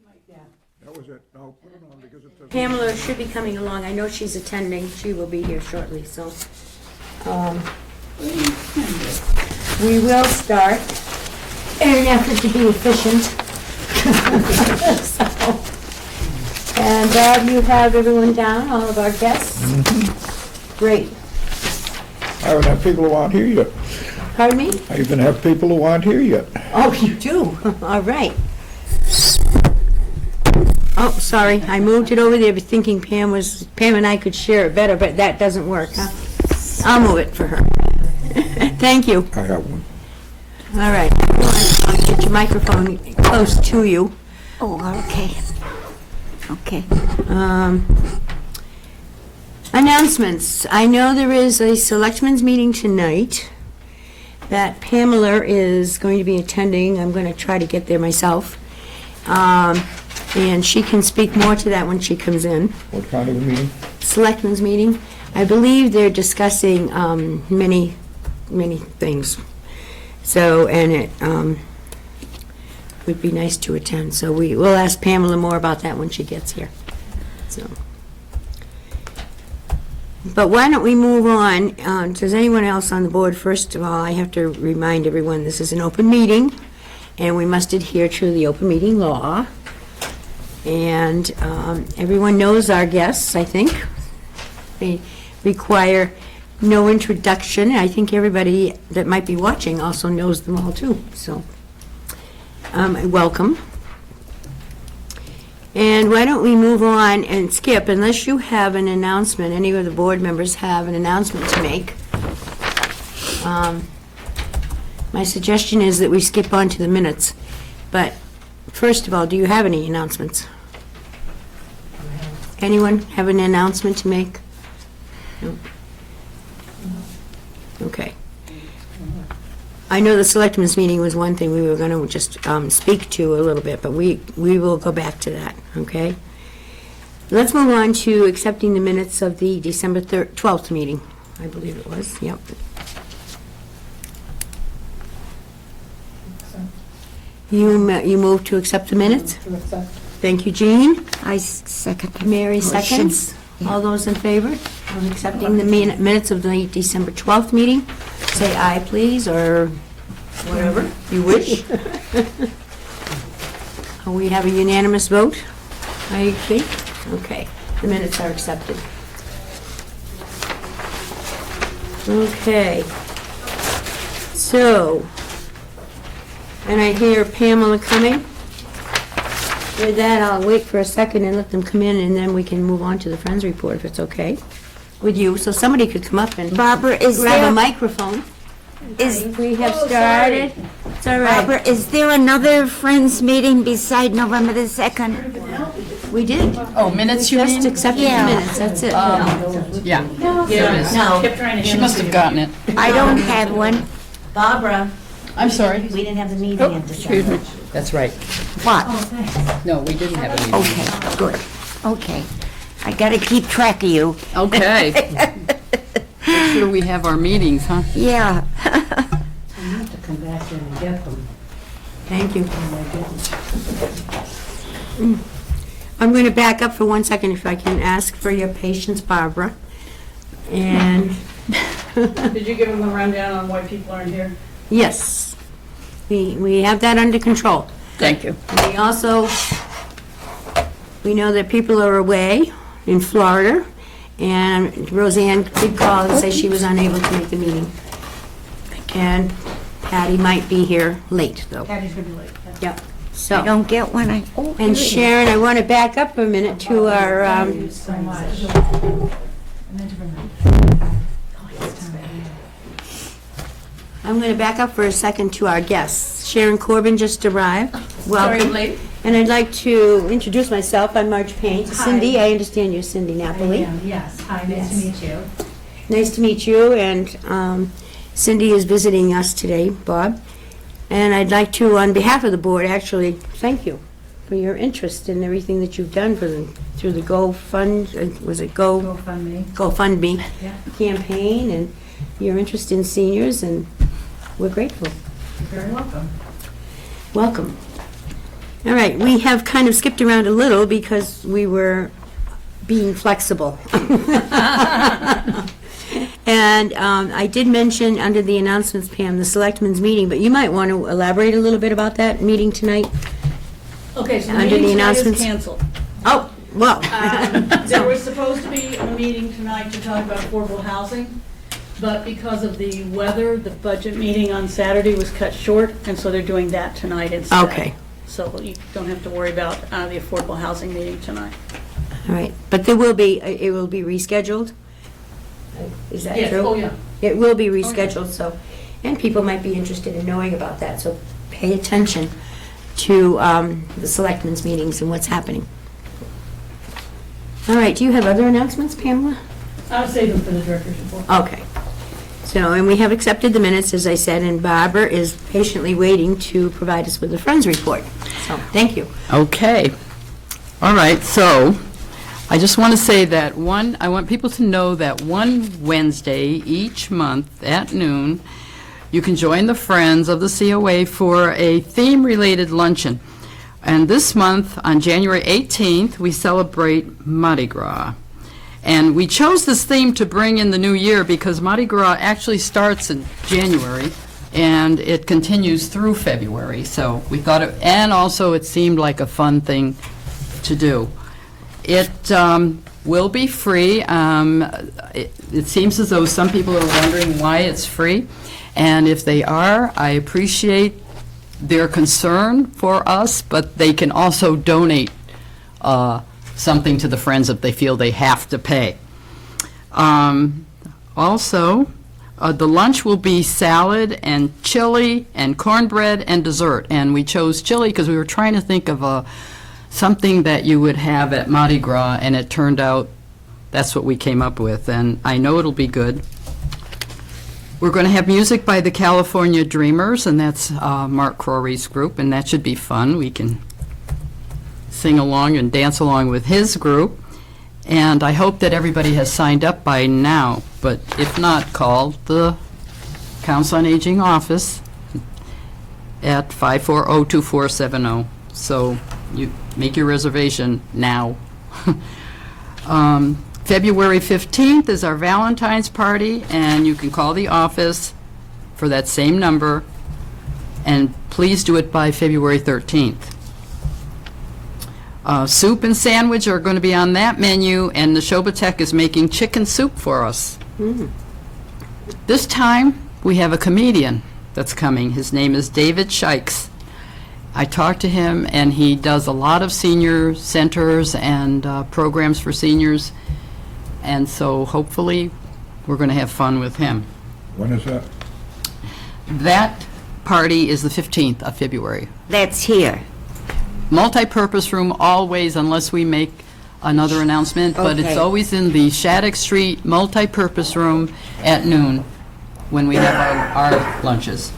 That was it. No, put it on because it doesn't. Pamela should be coming along. I know she's attending. She will be here shortly, so. We will start in an effort to be efficient. So, and Bob, you have everyone down, all of our guests? Great. I would have people who aren't here yet. Pardon me? I even have people who aren't here yet. Oh, you do? All right. Oh, sorry, I moved it over there thinking Pam and I could share it better, but that doesn't work, huh? I'll move it for her. Thank you. I have one. All right. Get your microphone close to you. Oh, okay. Okay. Announcements. I know there is a selectmen's meeting tonight that Pamela is going to be attending. I'm going to try to get there myself. And she can speak more to that when she comes in. What kind of a meeting? Selectmen's meeting. I believe they're discussing many things. So, and it would be nice to attend. So we'll ask Pamela more about that when she gets here. So, but why don't we move on? Does anyone else on the board? First of all, I have to remind everyone this is an open meeting, and we must adhere to the open meeting law. And everyone knows our guests, I think. They require no introduction. I think everybody that might be watching also knows them all too. So, welcome. And why don't we move on and skip, unless you have an announcement, any of the board members have an announcement to make. My suggestion is that we skip on to the minutes. But first of all, do you have any announcements? Anyone have an announcement to make? No? Okay. I know the selectmen's meeting was one thing we were going to just speak to a little bit, but we will go back to that, okay? Let's move on to accepting the minutes of the December 12th meeting. I believe it was, yep. You moved to accept the minutes? Thank you, Jean. I second. Mary motion. seconds. All those in favor of accepting the minutes of the December 12th meeting? Say aye, please, or whatever you wish. We have a unanimous vote, I think. Okay, the minutes are accepted. Okay. So, and I hear Pamela coming. With that, I'll wait for a second and let them come in, and then we can move on to the Friends report, if it's okay with you. So somebody could come up and Barbara, is grab a there, microphone. is, We have started. It's all right. Barbara, is there another Friends meeting beside November the 2nd? We did. Oh, minutes you Just mean? accepted the Yeah. minutes, that's it. Yeah, there is. No, She must have gotten it. I don't have one. Barbara, I'm sorry. we didn't have the meeting in Excuse me. December. That's right. What? No, we didn't have a meeting. Okay, good. Okay. I gotta keep track of you. Okay. Make sure we have our meetings, huh? Yeah. I have to come back in and get them. Thank you. Oh, my goodness. I'm going to back up for 1 second, if I can ask for your patience, Barbara. And, Did you give them a rundown on why people aren't here? yes, we have that under control. Thank you. We also, we know that people are away in Florida, and Roseanne did call and say she was unable to make the meeting. And Patty might be here late, though. Patty's gonna be late. Yep. I So, don't get one. Oh, here it and is. Sharon, I want to back up a minute to our, Thank you so much. I meant to bring them. I'm going to back up for a second to our guests. Sharon Corbin just arrived. Welcome. late. And I'd like to introduce myself. I'm Marge Payne. Cindy, I understand you're Cindy Napoli. Yes, hi, nice to meet you. Nice to meet you, and Cindy is visiting us today, Bob. And I'd like to, on behalf of the board, actually thank you for your interest in everything that you've done through the GoFundMe. GoFundMe Yeah. campaign, and your interest in seniors, and we're grateful. You're very welcome. Welcome. All right, we have kind of skipped around a little because we were being flexible. And I did mention under the announcements, Pam, the selectmen's meeting, but you might want to elaborate a little bit about that meeting tonight? Okay, so the Under the meeting tonight is announcements? canceled. Oh, well. There was supposed to be a meeting tonight to talk about affordable housing, but because of the weather, the budget meeting on Saturday was cut short, and so they're doing that tonight instead. Okay. So you don't have to worry about the affordable housing meeting tonight. All right, but there will be, it will be rescheduled? Is that Yes, true? oh, yeah. It will be rescheduled, so, and people might be interested in knowing about that, so pay attention to the selectmen's meetings and what's happening. All right, do you have other announcements, Pamela? I'll save them for the director's report. Okay. So, and we have accepted the minutes, as I said, and Barbara is patiently waiting to provide us with the Friends report. So, thank you. Okay. All right, so I just want to say that I want people to know that one Wednesday each month at noon, you can join the Friends of the COA for a theme-related luncheon. And this month, on January 18th, we celebrate Mardi Gras. And we chose this theme to bring in the new year because Mardi Gras actually starts in January and it continues through February. So we thought and also it seemed like a fun thing to do. It will be free. It seems as though some people are wondering why it's free. And if they are, I appreciate their concern for us, but they can also donate something to the Friends if they feel they have to pay. Also, the lunch will be salad and chili and cornbread and dessert. And we chose chili because we were trying to think of something that you would have at Mardi Gras, and it turned out that's what we came up with. And I know it'll be good. We're going to have music by the California Dreamers, and that's Mark Crory's group, and that should be fun. We can sing along and dance along with his group. And I hope that everybody has signed up by now, but if not, call the Council on Aging office at 540-2470. So you make your reservation now. February 15th is our Valentine's party, and you can call the office for that same number, and please do it by February 13th. Soup and sandwich are going to be on that menu, and the Shobatech is making chicken soup for us. This time, we have a comedian that's coming. His name is David Shikes. I talked to him, and he does a lot of senior centers and programs for seniors, and so hopefully we're going to have fun with him. When is that? That party is the 15th of February. That's here. Multi-purpose room always, unless we make another announcement, but it's Okay. always in the Shattuck Street multi-purpose room at noon when we have our lunches.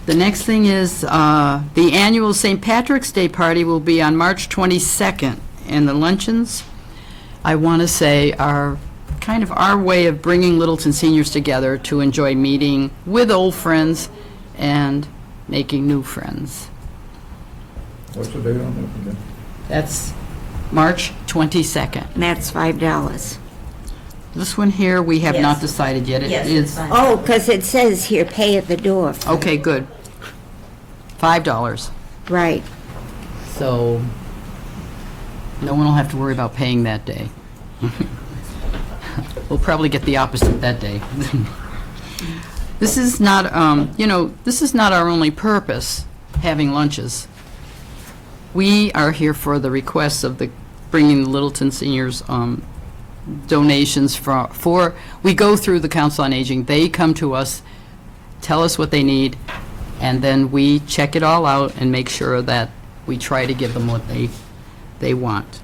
The next thing is the annual St. Patrick's Day party will be on March 22nd, and the luncheons, I want to say, are kind of our way of bringing Littleton seniors together to enjoy meeting with old friends and making new friends. What's the date on that again? That's March 22nd. That's $5. This one here, we have not decided yet. It is. Oh, because it says here, pay at the door. Okay, good. $5. Right. So no one will have to worry about paying that day. We'll probably get the opposite that day. This is not, this is not our only purpose, having lunches. We are here for the requests of bringing the Littleton seniors donations for, we go through the Council on Aging. They come to us, tell us what they need, and then we check it all out and make sure that we try to give them what they want.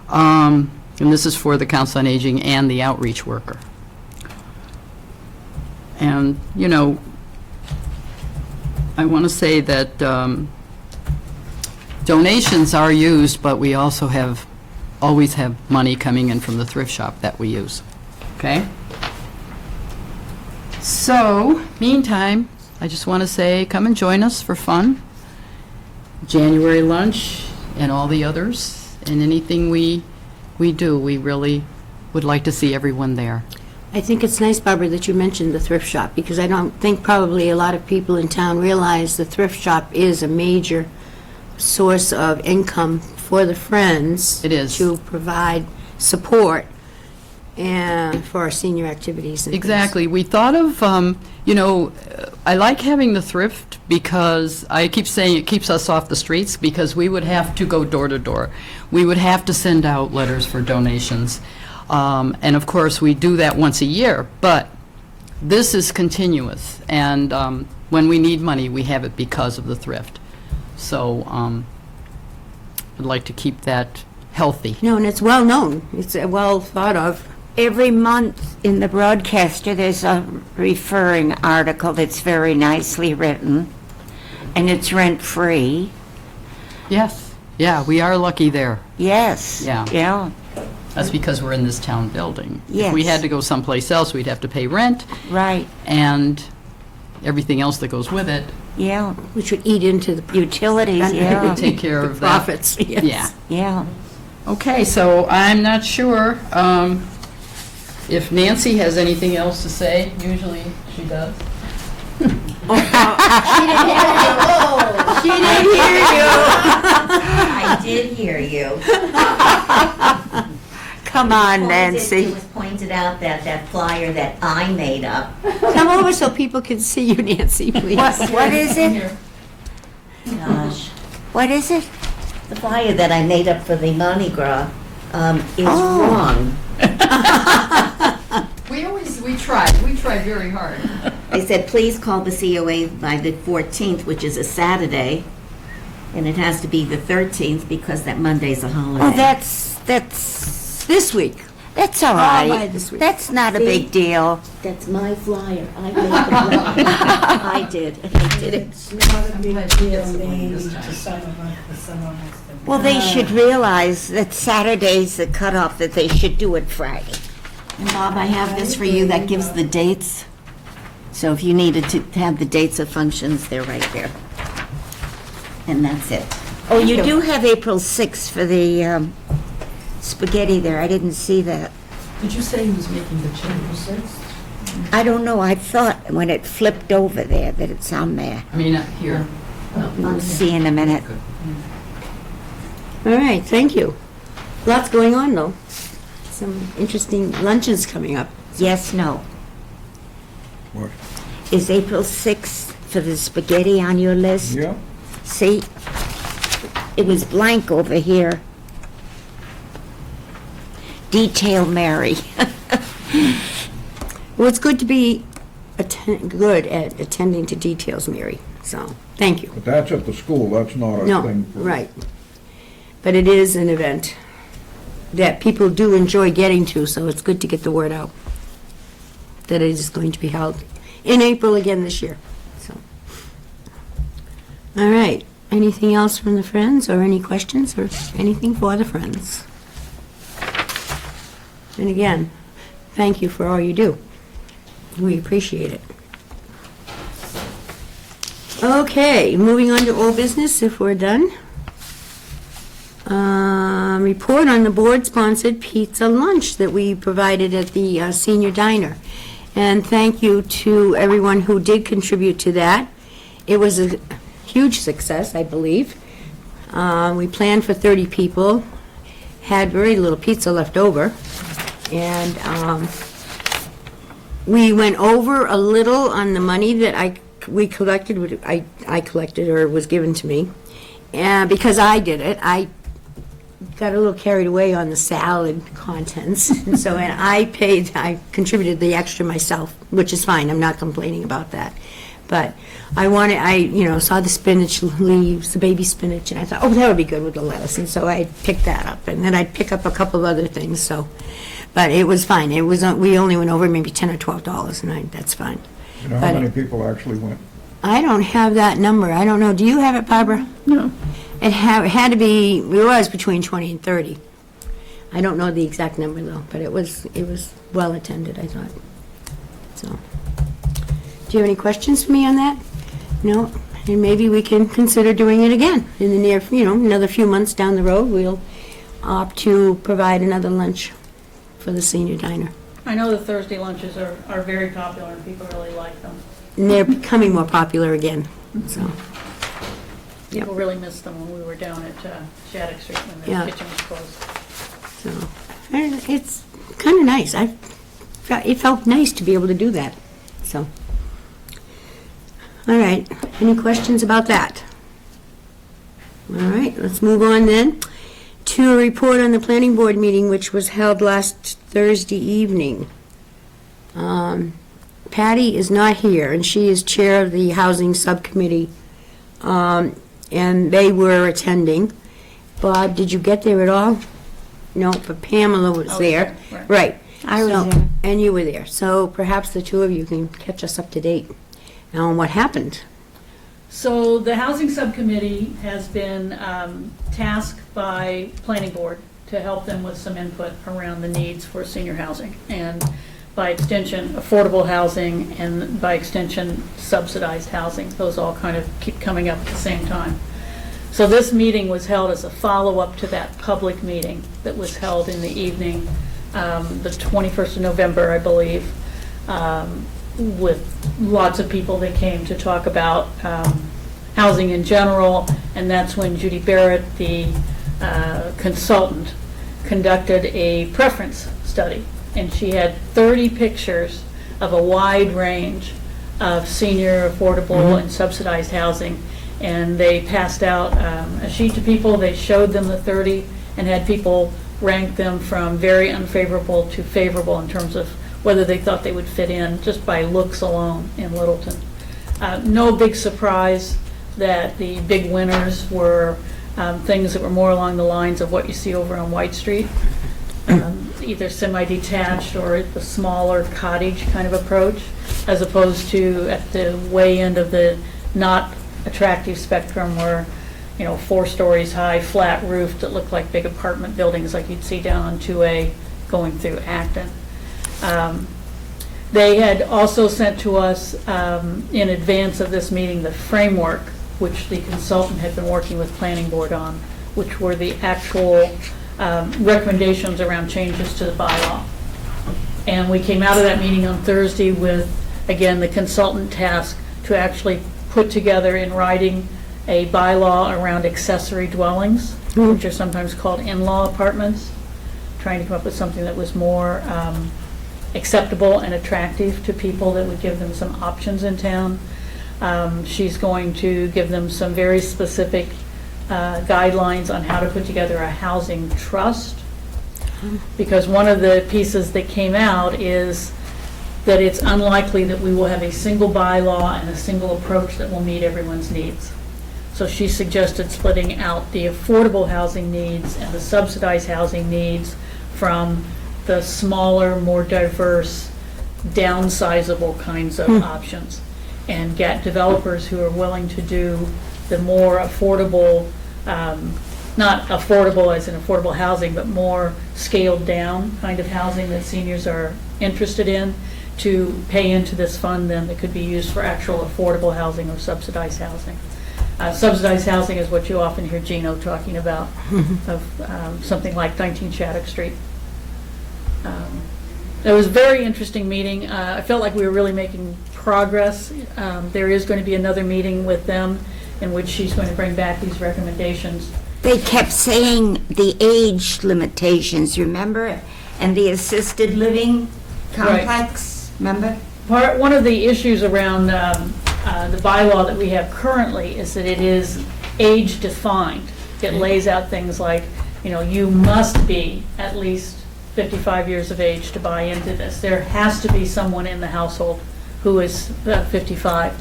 And this is for the Council on Aging and the outreach worker. And, I want to say that donations are used, but we also always have money coming in from the thrift shop that we use. Okay? So, meantime, I just want to say, come and join us for fun. January lunch and all the others, and anything we do, we really would like to see everyone there. I think it's nice, Barbara, that you mentioned the thrift shop, because I don't think probably a lot of people in town realize the thrift shop is a major source of income for the Friends. It is. To provide support and for our senior activities and things. Exactly. We thought of, I like having the thrift because I keep saying it keeps us off the streets, because we would have to go door to door. We would have to send out letters for donations. And of course, we do that once a year, but this is continuous. And when we need money, we have it because of the thrift. So I'd like to keep that healthy. No, and it's well-known. It's well thought of. Every month in the broadcaster, there's a referring article that's very nicely written, and it's rent-free. Yes. Yeah, we are lucky there. Yes. Yeah. Yeah. That's because we're in this town building. If we Yes. had to go someplace else, we'd have to pay rent Right. and everything else that goes with it. Yeah. Which would eat into the Utilities, yeah. Take care of that. profits. Yes. Yeah. Yeah. Okay, so I'm not sure if Nancy has anything else to say. Usually she does. She didn't hear you. I did hear you. Come on, It Nancy. was pointed out that that flyer that I made up, Come over so people can see you, Nancy, please. What is it? gosh, What is it? the flyer that I made up for the Mardi Gras is Oh. wrong. We try very hard. I said, please call the COA by the 14th, which is a Saturday, and it has to be the 13th because that Monday's a holiday. Oh, that's This week. all by right. this week. That's not a See? big deal. That's my flyer. I made the flyer. I did, and I did it. Well, they should realize that Saturday's the cutoff, that they should do it Friday. And Bob, I have this for you that gives the dates. So if you needed to have the dates of functions, they're right there. And that's it. Oh, you do have April 6th for the spaghetti there. I didn't see that. Did you say he was making the changes? I don't know. I thought when it flipped over there that it's on there. I mean, here. We'll see in a minute. All right, thank you. Lots going on, though. Some interesting luncheons coming up. Yes, no. What? Is April 6th for the spaghetti on your list? Yeah? See? It was blank over here. Detail Mary. Well, it's good to be good at attending to details, Mary, so, thank you. But that's at the school, that's not a No, thing for... right. But it is an event that people do enjoy getting to, so it's good to get the word out that it is going to be held in April again this year, so. All right, anything else from the Friends, or any questions, or anything for the Friends? And again, thank you for all you do. We appreciate it. Okay, moving on to old business, if we're done. Report on the board-sponsored pizza lunch that we provided at the senior diner. And thank you to everyone who did contribute to that. It was a huge success, I believe. We planned for 30 people, had very little pizza left over, and we went over a little on the money that I collected, or was given to me. And because I did it, I got a little carried away on the salad contents. And so, and I contributed the extra myself, which is fine, I'm not complaining about that. But I saw the spinach leaves, the baby spinach, and I thought, oh, that would be good with the lettuce. And so I picked that up, and then I'd pick up a couple of other things, so. But it was fine, we only went over maybe $10 or $12, and that's fine. You know how But many people actually went? I don't have that number. I don't know. Do you have it, Barbara? No. It had to be, it was between 20 and 30. I don't know the exact number, though, but it was well attended, I thought. So, do you have any questions for me on that? No? and maybe we can consider doing it again in the near, another few months down the road. We'll opt to provide another lunch for the senior diner. I know the Thursday lunches are very popular and people really like them. And they're becoming more popular again, so. People really missed them when we were down at Shattuck Street when the Yeah. kitchen was closed. So, and it's kind of nice. It felt nice to be able to do that, so. All right, any questions about that? All right, let's move on then to a report on the planning board meeting, which was held last Thursday evening. Patty is not here, and she is chair of the housing subcommittee, and they were attending. Bob, did you get there at all? No, but Pamela was I was there. there, Right. I was So- there. And you were there. So perhaps the two of you can catch us up to date on what happened. So the Housing Subcommittee has been tasked by Planning Board to help them with some input around the needs for senior housing, and by extension, affordable housing, and by extension, subsidized housing. Those all kind of keep coming up at the same time. So this meeting was held as a follow-up to that public meeting that was held in the evening, the 21st of November, I believe, with lots of people that came to talk about housing in general, and that's when Judy Barrett, the consultant, conducted a preference study, and she had 30 pictures of a wide range of senior, affordable, and subsidized housing, and they passed out a sheet to people. They showed them the 30 and had people rank them from very unfavorable to favorable in terms of whether they thought they would fit in just by looks alone in Littleton. No big surprise that the big winners were things that were more along the lines of what you see over on White Street, either semi-detached or the smaller cottage kind of approach, as opposed to at the way end of the not attractive spectrum where, 4 stories high, flat roofed that look like big apartment buildings like you'd see down on 2A going through Acton. They had also sent to us, in advance of this meeting, the framework which the consultant had been working with Planning Board on, which were the actual recommendations around changes to the bylaw. And we came out of that meeting on Thursday with, again, the consultant task to actually put together in writing a bylaw around accessory dwellings, which are sometimes called in-law apartments, trying to come up with something that was more acceptable and attractive to people, that would give them some options in town. She's going to give them some very specific guidelines on how to put together a housing trust, because one of the pieces that came out is that it's unlikely that we will have a single bylaw and a single approach that will meet everyone's needs. So she suggested splitting out the affordable housing needs and the subsidized housing needs from the smaller, more diverse, downsizable kinds of options, and get developers who are willing to do the more affordable, not affordable as in affordable housing, but more scaled down kind of housing that seniors are interested in, to pay into this fund then that could be used for actual affordable housing or subsidized housing. Subsidized housing is what you often hear Gino talking about, of something like 19 Shattuck Street. It was a very interesting meeting. I felt like we were really making progress. There is going to be another meeting with them in which she's going to bring back these recommendations. They kept saying the age limitations, remember? And the assisted living complex, remember? One of the issues around the bylaw that we have currently is that it is age defined. It lays out things like, you must be at least 55 years of age to buy into this. There has to be someone in the household who is 55.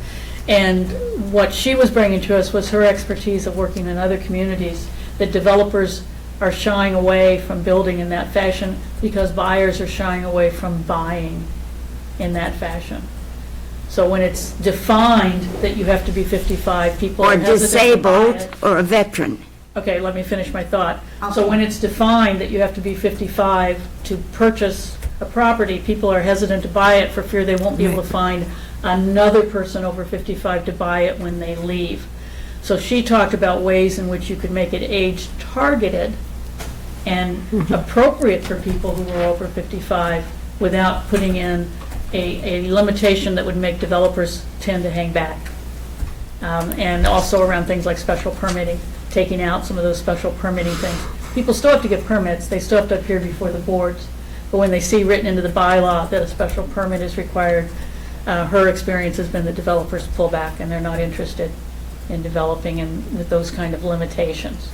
And what she was bringing to us was her expertise of working in other communities, that developers are shying away from building in that fashion because buyers are shying away from buying in that fashion. So when it's defined that you have to be 55, people Or are hesitant to buy it. disabled, or a veteran. Okay, let me finish my thought. So when it's defined that you have to be 55 to purchase a property, people are hesitant to buy it for fear they won't be able to find another person over 55 to buy it when they leave. So she talked about ways in which you could make it age targeted and appropriate for people who were over 55 without putting in a limitation that would make developers tend to hang back. And also around things like special permitting, taking out some of those special permitting things. People still have to get permits, they still have to appear before the boards, but when they see written into the bylaw that a special permit is required, her experience has been that developers pull back and they're not interested in developing and with those kind of limitations.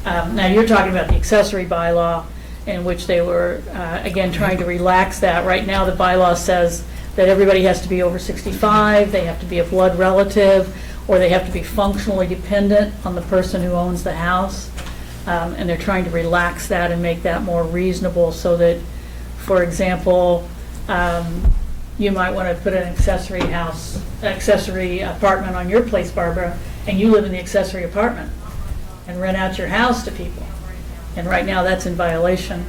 Now, you're talking about the accessory bylaw in which they were, again, trying to relax that. Right now, the bylaw says that everybody has to be over 65, they have to be a blood relative, or they have to be functionally dependent on the person who owns the house. And they're trying to relax that and make that more reasonable so that, for example, you might want to put an accessory apartment on your place, Barbara, and you live in the accessory apartment and rent out your house to people. And right now, that's in violation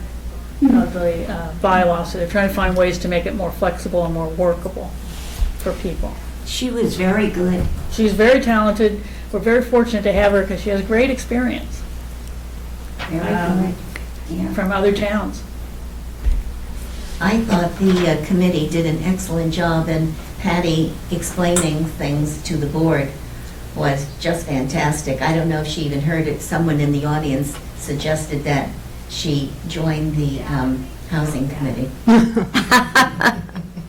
of the bylaw, so they're trying to find ways to make it more flexible and more workable for people. She was very good. She's very talented. We're very fortunate to have her because she has great experience Very good. Yeah. from other towns. I thought the committee did an excellent job, and Patty explaining things to the board was just fantastic. I don't know if she even heard it. Someone in the audience suggested that she join the housing committee.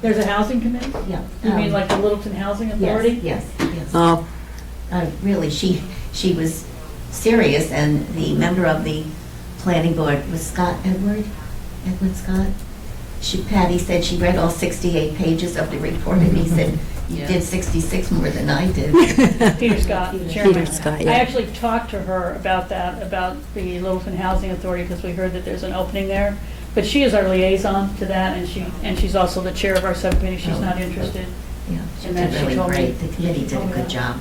There's a housing committee? Yeah. You mean like the Littleton Housing Authority? Yes, yes. Oh, Really, she was serious, and the member of the planning board was Edward Scott. Patty said she read all 68 pages of the report, and he said, you did 66 more than I did. Peter Scott, the chairman. Peter Scott, yeah. I actually talked to her about that, about the Littleton Housing Authority, because we heard that there's an opening there. But she is our liaison to that, and she's also the chair of our subcommittee. She's not interested. Yeah, she And did then she really told me- great. The committee did a good job.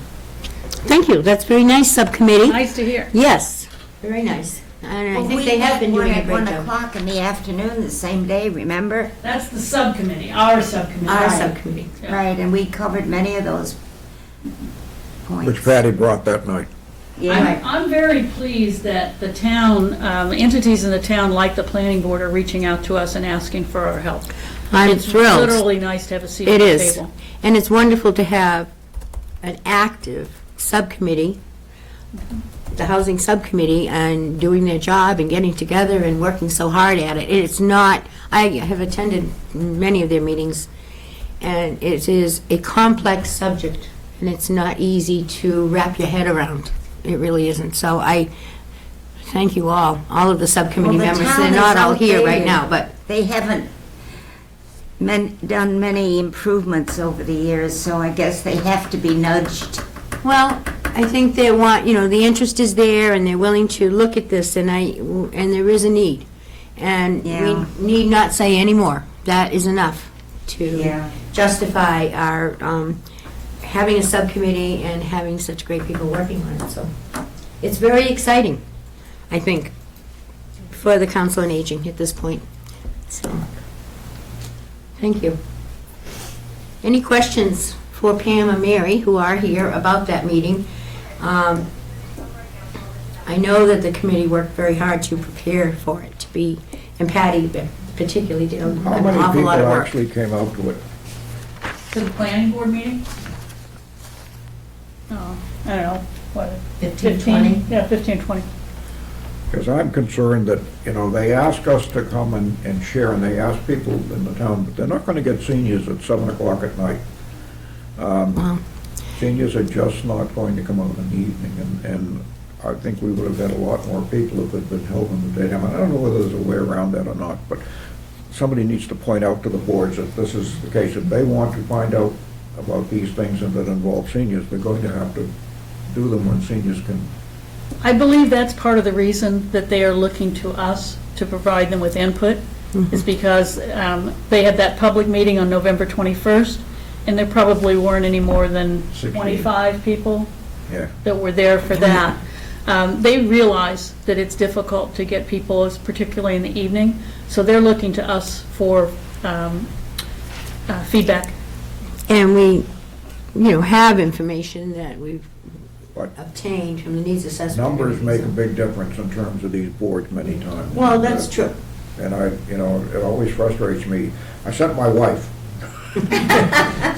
thank you, that's very nice, subcommittee. Nice to hear. Yes, very nice. And I Well, think we they have been had one doing a at great 1 job. o'clock in the afternoon the same day, remember? That's the subcommittee, our subcommittee. Our Right. subcommittee. Yeah. Right, and we covered many of those points. Which Patty brought that night. Yeah, I'm very pleased that the town, entities in the town like the planning board are reaching out to us and asking for our help. I'm It's thrilled. literally nice to have a seat at It the is. table. And it's wonderful to have an active subcommittee, the housing subcommittee, and doing their job and getting together and working so hard at it. It's not, I have attended many of their meetings, and it is a complex subject, and it's not easy to wrap your head around. It really isn't. So I thank you all of the subcommittee Well, the members. town They're is not all here right outdated. now, but they haven't done many improvements over the years, so I guess they have to be nudged. well, I think they want, the interest is there, and they're willing to look at this, and there is a need. And Yeah. we need not say any more. That is enough to Yeah. justify our having a subcommittee and having such great people working on it. So it's very exciting, I think, for the Council on Aging at this point. So, thank you. Any questions for Pam or Mary, who are here, about that meeting? I know that the committee worked very hard to prepare for it to be, and Patty particularly did an How many awful people lot of work. actually came out to it? To the planning board meeting? Oh, I don't know, what? 15, 20? Yeah, 15, 20. Because I'm concerned that, they ask us to come and share, and they ask people in the town, but they're not going to get seniors at 7 o'clock at night. Wow. Seniors are just not going to come out in the evening, and I think we would have had a lot more people if it had been held in the daytime. And I don't know whether there's a way around that or not, but somebody needs to point out to the boards that this is the case. If they want to find out about these things and that involve seniors, they're going to have to do them when seniors can. I believe that's part of the reason that they are looking to us to provide them with input, is because they had that public meeting on November 21st, and there probably weren't any more than 60. 25 people Yeah. that were there for that. They realize that it's difficult to get people, particularly in the evening, so they're looking to us for feedback. And we, have information that we've But obtained from the needs assessment. numbers make a big difference in terms of these boards many times. Well, that's true. And it always frustrates me. I sent my wife.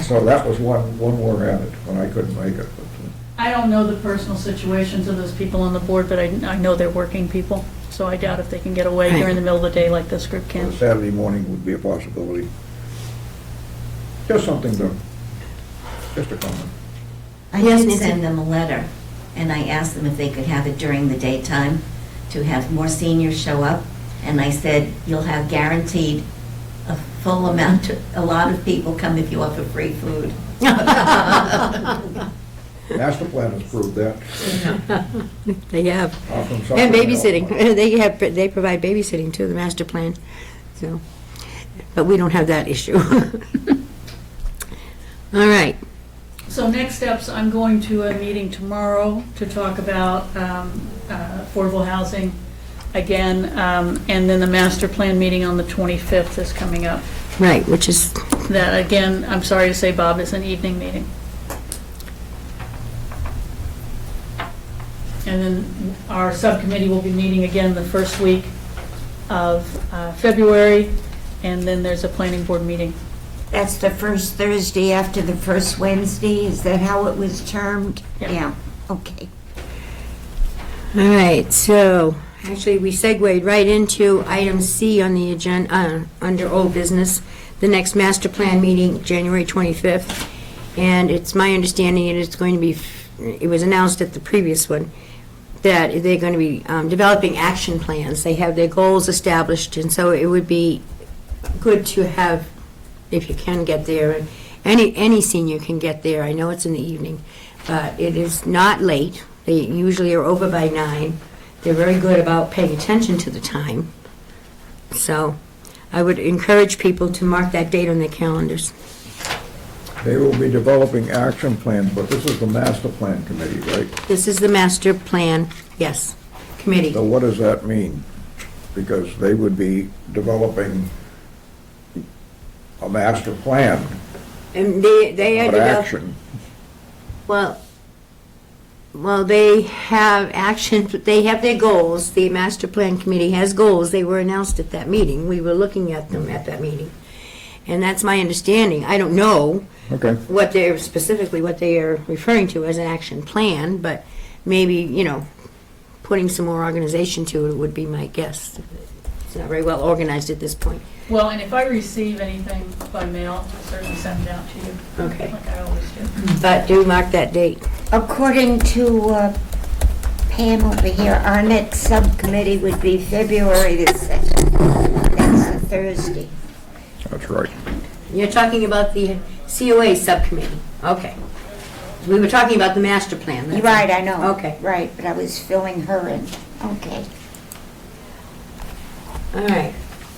So that was one more added when I couldn't make it. I don't know the personal situations of those people on the board, but I know they're working people, so I doubt if they can get away Right. during the middle of the day like this group can. Saturday morning would be a possibility. Just a comment. I Yes, did Nancy? send them a letter, and I asked them if they could have it during the daytime to have more seniors show up. And I said, you'll have guaranteed a full amount, a lot of people come if you offer free food. Master plan has proved that. They have. Often And something babysitting. else. They provide babysitting too, the master plan, so, but we don't have that issue. All right, So next steps, I'm going to a meeting tomorrow to talk about affordable housing again, and then the master plan meeting on the 25th is coming up. right, which is, That, again, I'm sorry to say, Bob, is an evening meeting. And then our subcommittee will be meeting again the first week of February, and then there's a planning board meeting. That's the first Thursday after the first Wednesday, is that how it was termed? Yep. Yeah, okay. all right, so, actually, we segued right into item C on the agenda, under old business, the next master plan meeting, January 25th, and it's my understanding it was announced at the previous one, that they're going to be developing action plans. They have their goals established, and so it would be good to have, if you can get there, and any senior can get there. I know it's in the evening, but it is not late. They usually are over by 9. They're very good about paying attention to the time. So I would encourage people to mark that date on their calendars. They will be developing action plans, but this is the master plan committee, right? This is the master plan, yes, committee. So what does that mean? Because they would be developing a master plan, And they are not developing. action. Well, they have action, they have their goals. The master plan committee has goals. They were announced at that meeting. We were looking at them at that meeting. And that's my understanding. I don't know Okay. what they are referring to as an action plan, but maybe, putting some more organization to it would be my guess. It's not very well organized at this point. Well, and if I receive anything by mail, I'll certainly send it out to you. Okay. Like I always do. But do mark that date. According to Pam over here, our next subcommittee would be February the 2nd. That's a Thursday. That's right. You're talking about the COA subcommittee. Okay. We were talking about the master plan. that's Right, all. I know. Okay. Right, but I was filling her in. Okay. All right.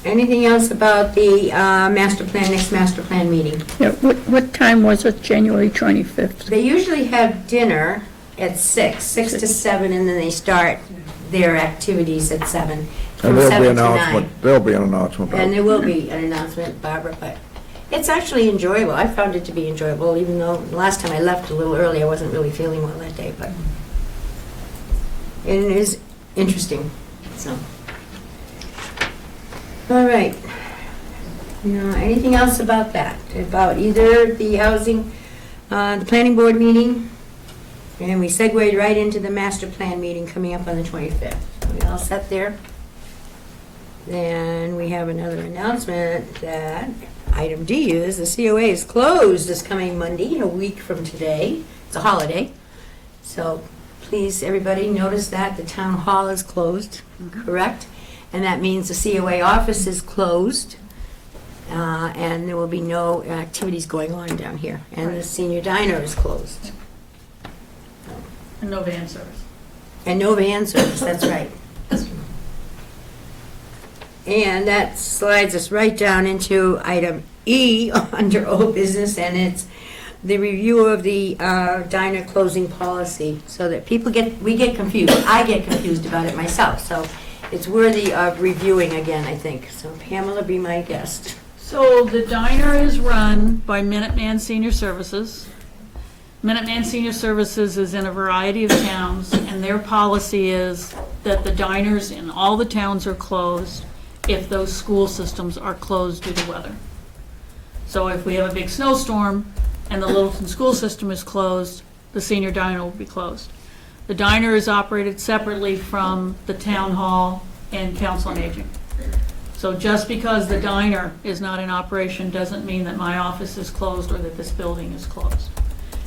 Anything else about the next master plan meeting? Yeah, what time was it, January 25th? They usually have dinner at 6 to 7, and then they start their activities at 7. From And there'll be 7 an to 9. announcement, there'll be an announcement. And there will be an announcement, Barbara, but it's actually enjoyable. I found it to be enjoyable, even though last time I left a little early, I wasn't really feeling well that day, but it is interesting, so. All right. Anything else about that? About either the housing, the planning board meeting, and we segued right into the master plan meeting coming up on the 25th. We all set there? Then we have another announcement that item D is the COA is closed this coming Monday, a week from today. It's a holiday. So please, everybody, notice that the town hall is closed, correct? And that means the COA office is closed, and there will be no activities going on down here. And the senior diner is closed. And no van service. And no van service, that's right. And that slides us right down into item E under old business, and it's the review of the diner closing policy, so that we get confused. I get confused about it myself, so it's worthy of reviewing again, I think. So Pamela, be my guest. So the diner is run by Minuteman Senior Services. Minuteman Senior Services is in a variety of towns, and their policy is that the diners in all the towns are closed if those school systems are closed due to weather. So if we have a big snowstorm and the Littleton school system is closed, the senior diner will be closed. The diner is operated separately from the town hall and council on aging. So just because the diner is not in operation doesn't mean that my office is closed or that this building is closed.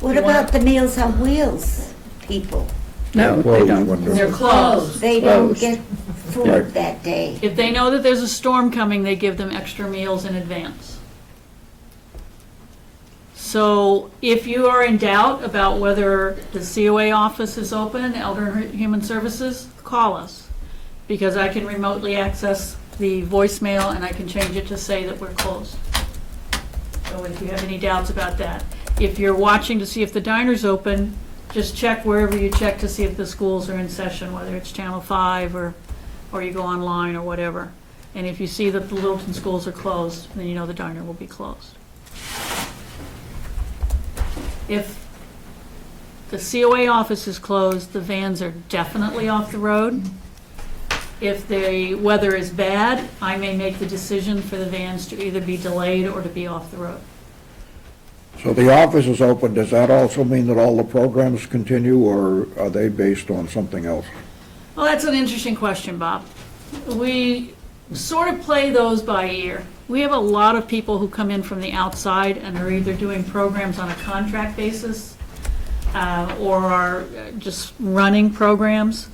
What about the Meals on Wheels people? No, they Closed don't. window. They're closed. They don't Closed. get food Right. that day. If they know that there's a storm coming, they give them extra meals in advance. So if you are in doubt about whether the COA office is open, Elder and Human Services, call us, because I can remotely access the voicemail and I can change it to say that we're closed. So if you have any doubts about that. If you're watching to see if the diner's open, just check wherever you check to see if the schools are in session, whether it's Channel 5 or you go online or whatever. And if you see that the Littleton schools are closed, then you know the diner will be closed. If the COA office is closed, the vans are definitely off the road. If the weather is bad, I may make the decision for the vans to either be delayed or to be off the road. So the office is open, does that also mean that all the programs continue, or are they based on something else? Well, that's an interesting question, Bob. We sort of play those by ear. We have a lot of people who come in from the outside and are either doing programs on a contract basis or are just running programs.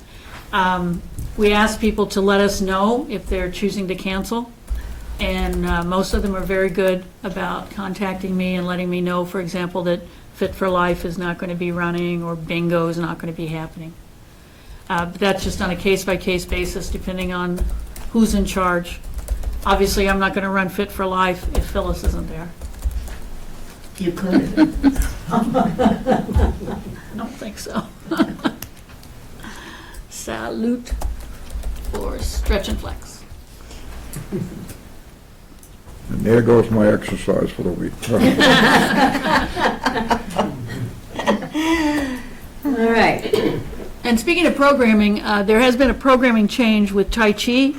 We ask people to let us know if they're choosing to cancel, and most of them are very good about contacting me and letting me know, for example, that Fit for Life is not going to be running or bingo is not going to be happening. But that's just on a case-by-case basis, depending on who's in charge. Obviously, I'm not going to run Fit for Life if Phyllis isn't there. You could. I don't think so. Salute for Stretch and Flex. And there goes my exercise for the week. All right. And speaking of programming, there has been a programming change with Tai Chi.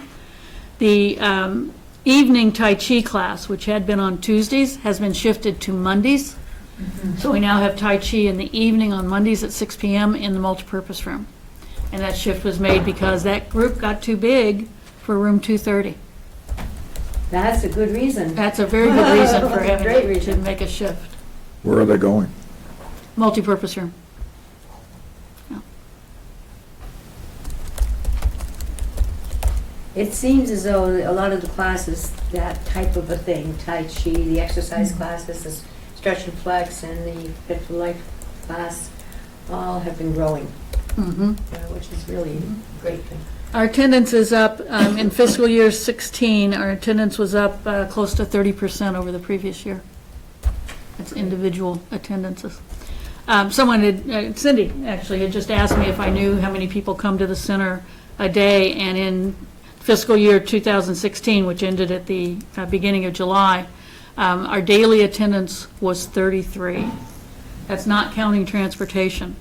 The evening Tai Chi class, which had been on Tuesdays, has been shifted to Mondays. So we now have Tai Chi in the evening on Mondays at 6 p.m. in the multipurpose room. And that shift was made because that group got too big for room 230. That's a good reason. That's a very good reason for Great having to reason. make a shift. Where are they going? Multipurpose room. It seems as though a lot of the classes, that type of a thing, Tai Chi, the exercise classes, the Stretch and Flex, and the Fit for Life class, all have been growing, which is really a great thing. Our attendance is up, in fiscal year 16, our attendance was up close to 30% over the previous year. That's individual attendances. Someone had, Cindy actually, had just asked me if I knew how many people come to the center a day, and in fiscal year 2016, which ended at the beginning of July, our daily attendance was 33. That's not counting transportation.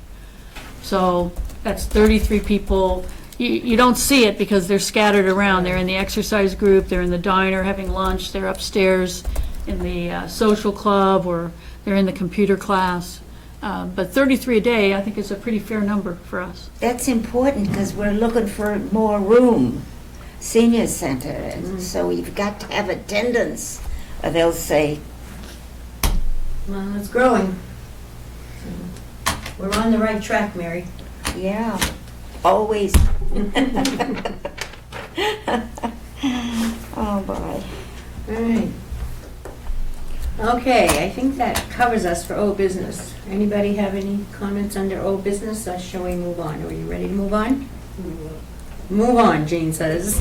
So that's 33 people. You don't see it because they're scattered around. They're in the exercise group, they're in the diner having lunch, they're upstairs in the social club, or they're in the computer class. But 33 a day, I think, is a pretty fair number for us. That's important because we're looking for more room, senior center, and so you've got to have attendance, or they'll say, Well, it's growing. We're on the right track, Mary. yeah, always. Oh, boy. All right. Okay, I think that covers us for old business. Anybody have any comments under old business, or shall we move on? Are you ready to move on? Move on, Jean says.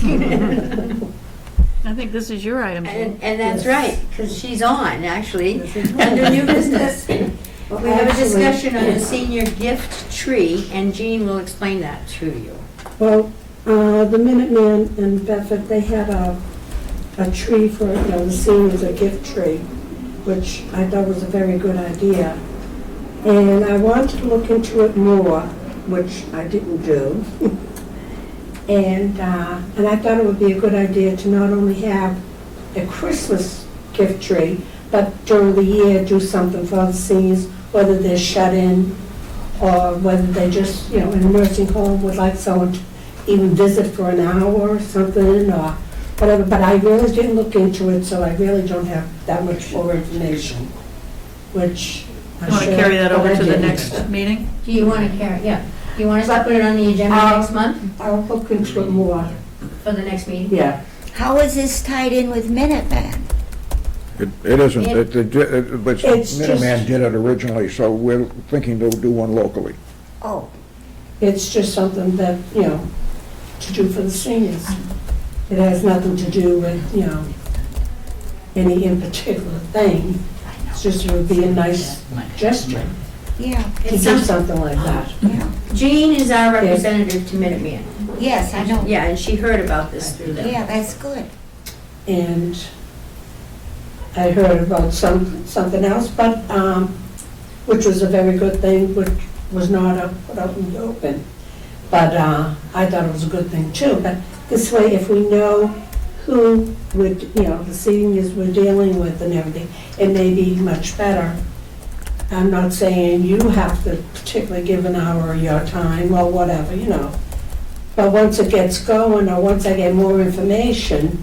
I think this is your item, Jean. And that's right, because she's on, actually, under new business. We have a discussion on the senior gift tree, and Jean will explain that to you. Well, the Minuteman in Bedford, they had a tree for, the seniors, a gift tree, which I thought was a very good idea. And I wanted to look into it more, which I didn't do. And I thought it would be a good idea to not only have a Christmas gift tree, but during the year, do something for the seniors, whether they're shut in, or whether they just, in a nursing home would like someone to even visit for an hour or something, or whatever. But I really didn't look into it, so I really don't have that much more information, which I Want should. to carry that but over I to the didn't. next meeting? Do you want to carry, yeah, do you want us to put it on the agenda next month I'll look into it more, for the next meeting? yeah. How is this tied in with Minuteman? It isn't, but It's Minuteman just- did it originally, so we're thinking to do one locally. Oh, It's just something that, to do for the seniors. It has nothing to do with, any in particular thing. It's just, it would be a nice gesture yeah, to It's do some- something like that. yeah. Jean is our representative to Minuteman. Yes, I know. Yeah, and she heard about this through them. Yeah, that's good. And I heard about something else, but, which was a very good thing, which was not put out in the open. But I thought it was a good thing too. But this way, if we know who would, the seniors we're dealing with and everything, it may be much better. I'm not saying you have to particularly give an hour of your time or whatever, But once it gets going, or once I get more information,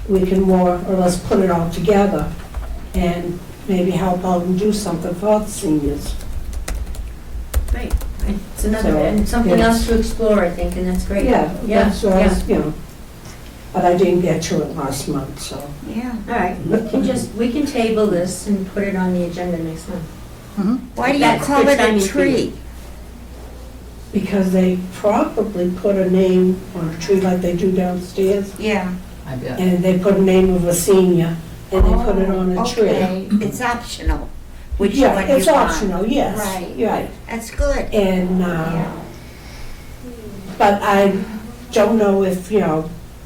we can more or less put it all together and maybe help out and do something for the seniors. Great. It's another, So, and something yes. else to explore, I think, and that's great. Yeah, Yeah, that's what I yeah. was, but I didn't get to it last month, so. Yeah. All right, we can table this and put it on the agenda next month. Why do you That's call good it a timing for you. tree? Because they probably put a name on a tree like they do downstairs, Yeah. I bet. and they put a name of a senior, and they put it on a tree. Okay, it's optional, which Yeah, one you it's want. optional, yes. Right. Right. That's good. And, Yeah. but I don't know if,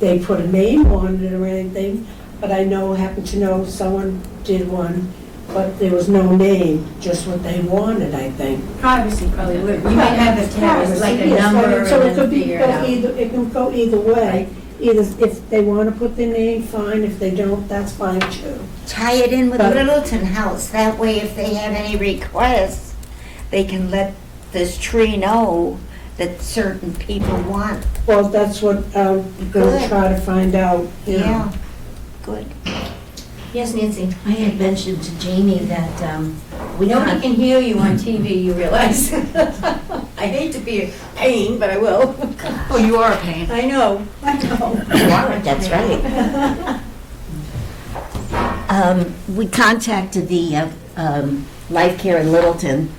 they put a name on it or anything, but I happen to know someone did one, but there was no name, just what they wanted, I think. Privacy probably would, we might have it to have like a Yes, number and so it then could be, figure it out. it can go either way. Either if they want to put their name, fine, if they don't, that's fine too. Tie it in with But- Littleton House. That way, if they have any requests, they can let this tree know that certain people want. Well, that's what I'm going to Good. try to find out, Yeah, good. Yes, Nancy? I had mentioned to Jamie that we Nobody can't, can hear you on TV, you realize? I hate to be a pain, but I will. Oh, you are a pain. I know. that's right. We contacted the Life Care in Littleton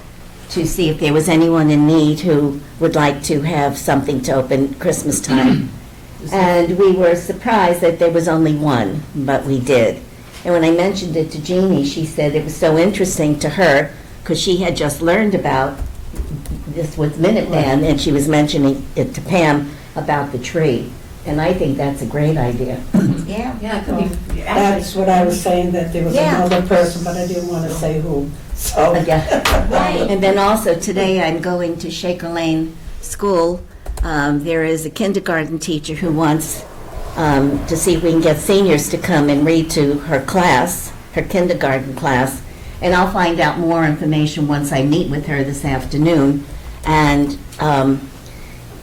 to see if there was anyone in need who would like to have something to open Christmas time. And we were surprised that there was only one, but we did. And when I mentioned it to Jeannie, she said it was so interesting to her because she had just learned about this with Minuteman, and she was mentioning it to Pam about the tree. And I think that's a great idea. Yeah. Yeah, it could be, That's actually, what I was saying, that there was Yeah. another person, but I didn't want to say who, so. Yeah. And then also, today I'm going to Shaker Lane School. There is a kindergarten teacher who wants to see if we can get seniors to come and read to her class, her kindergarten class. And I'll find out more information once I meet with her this afternoon. And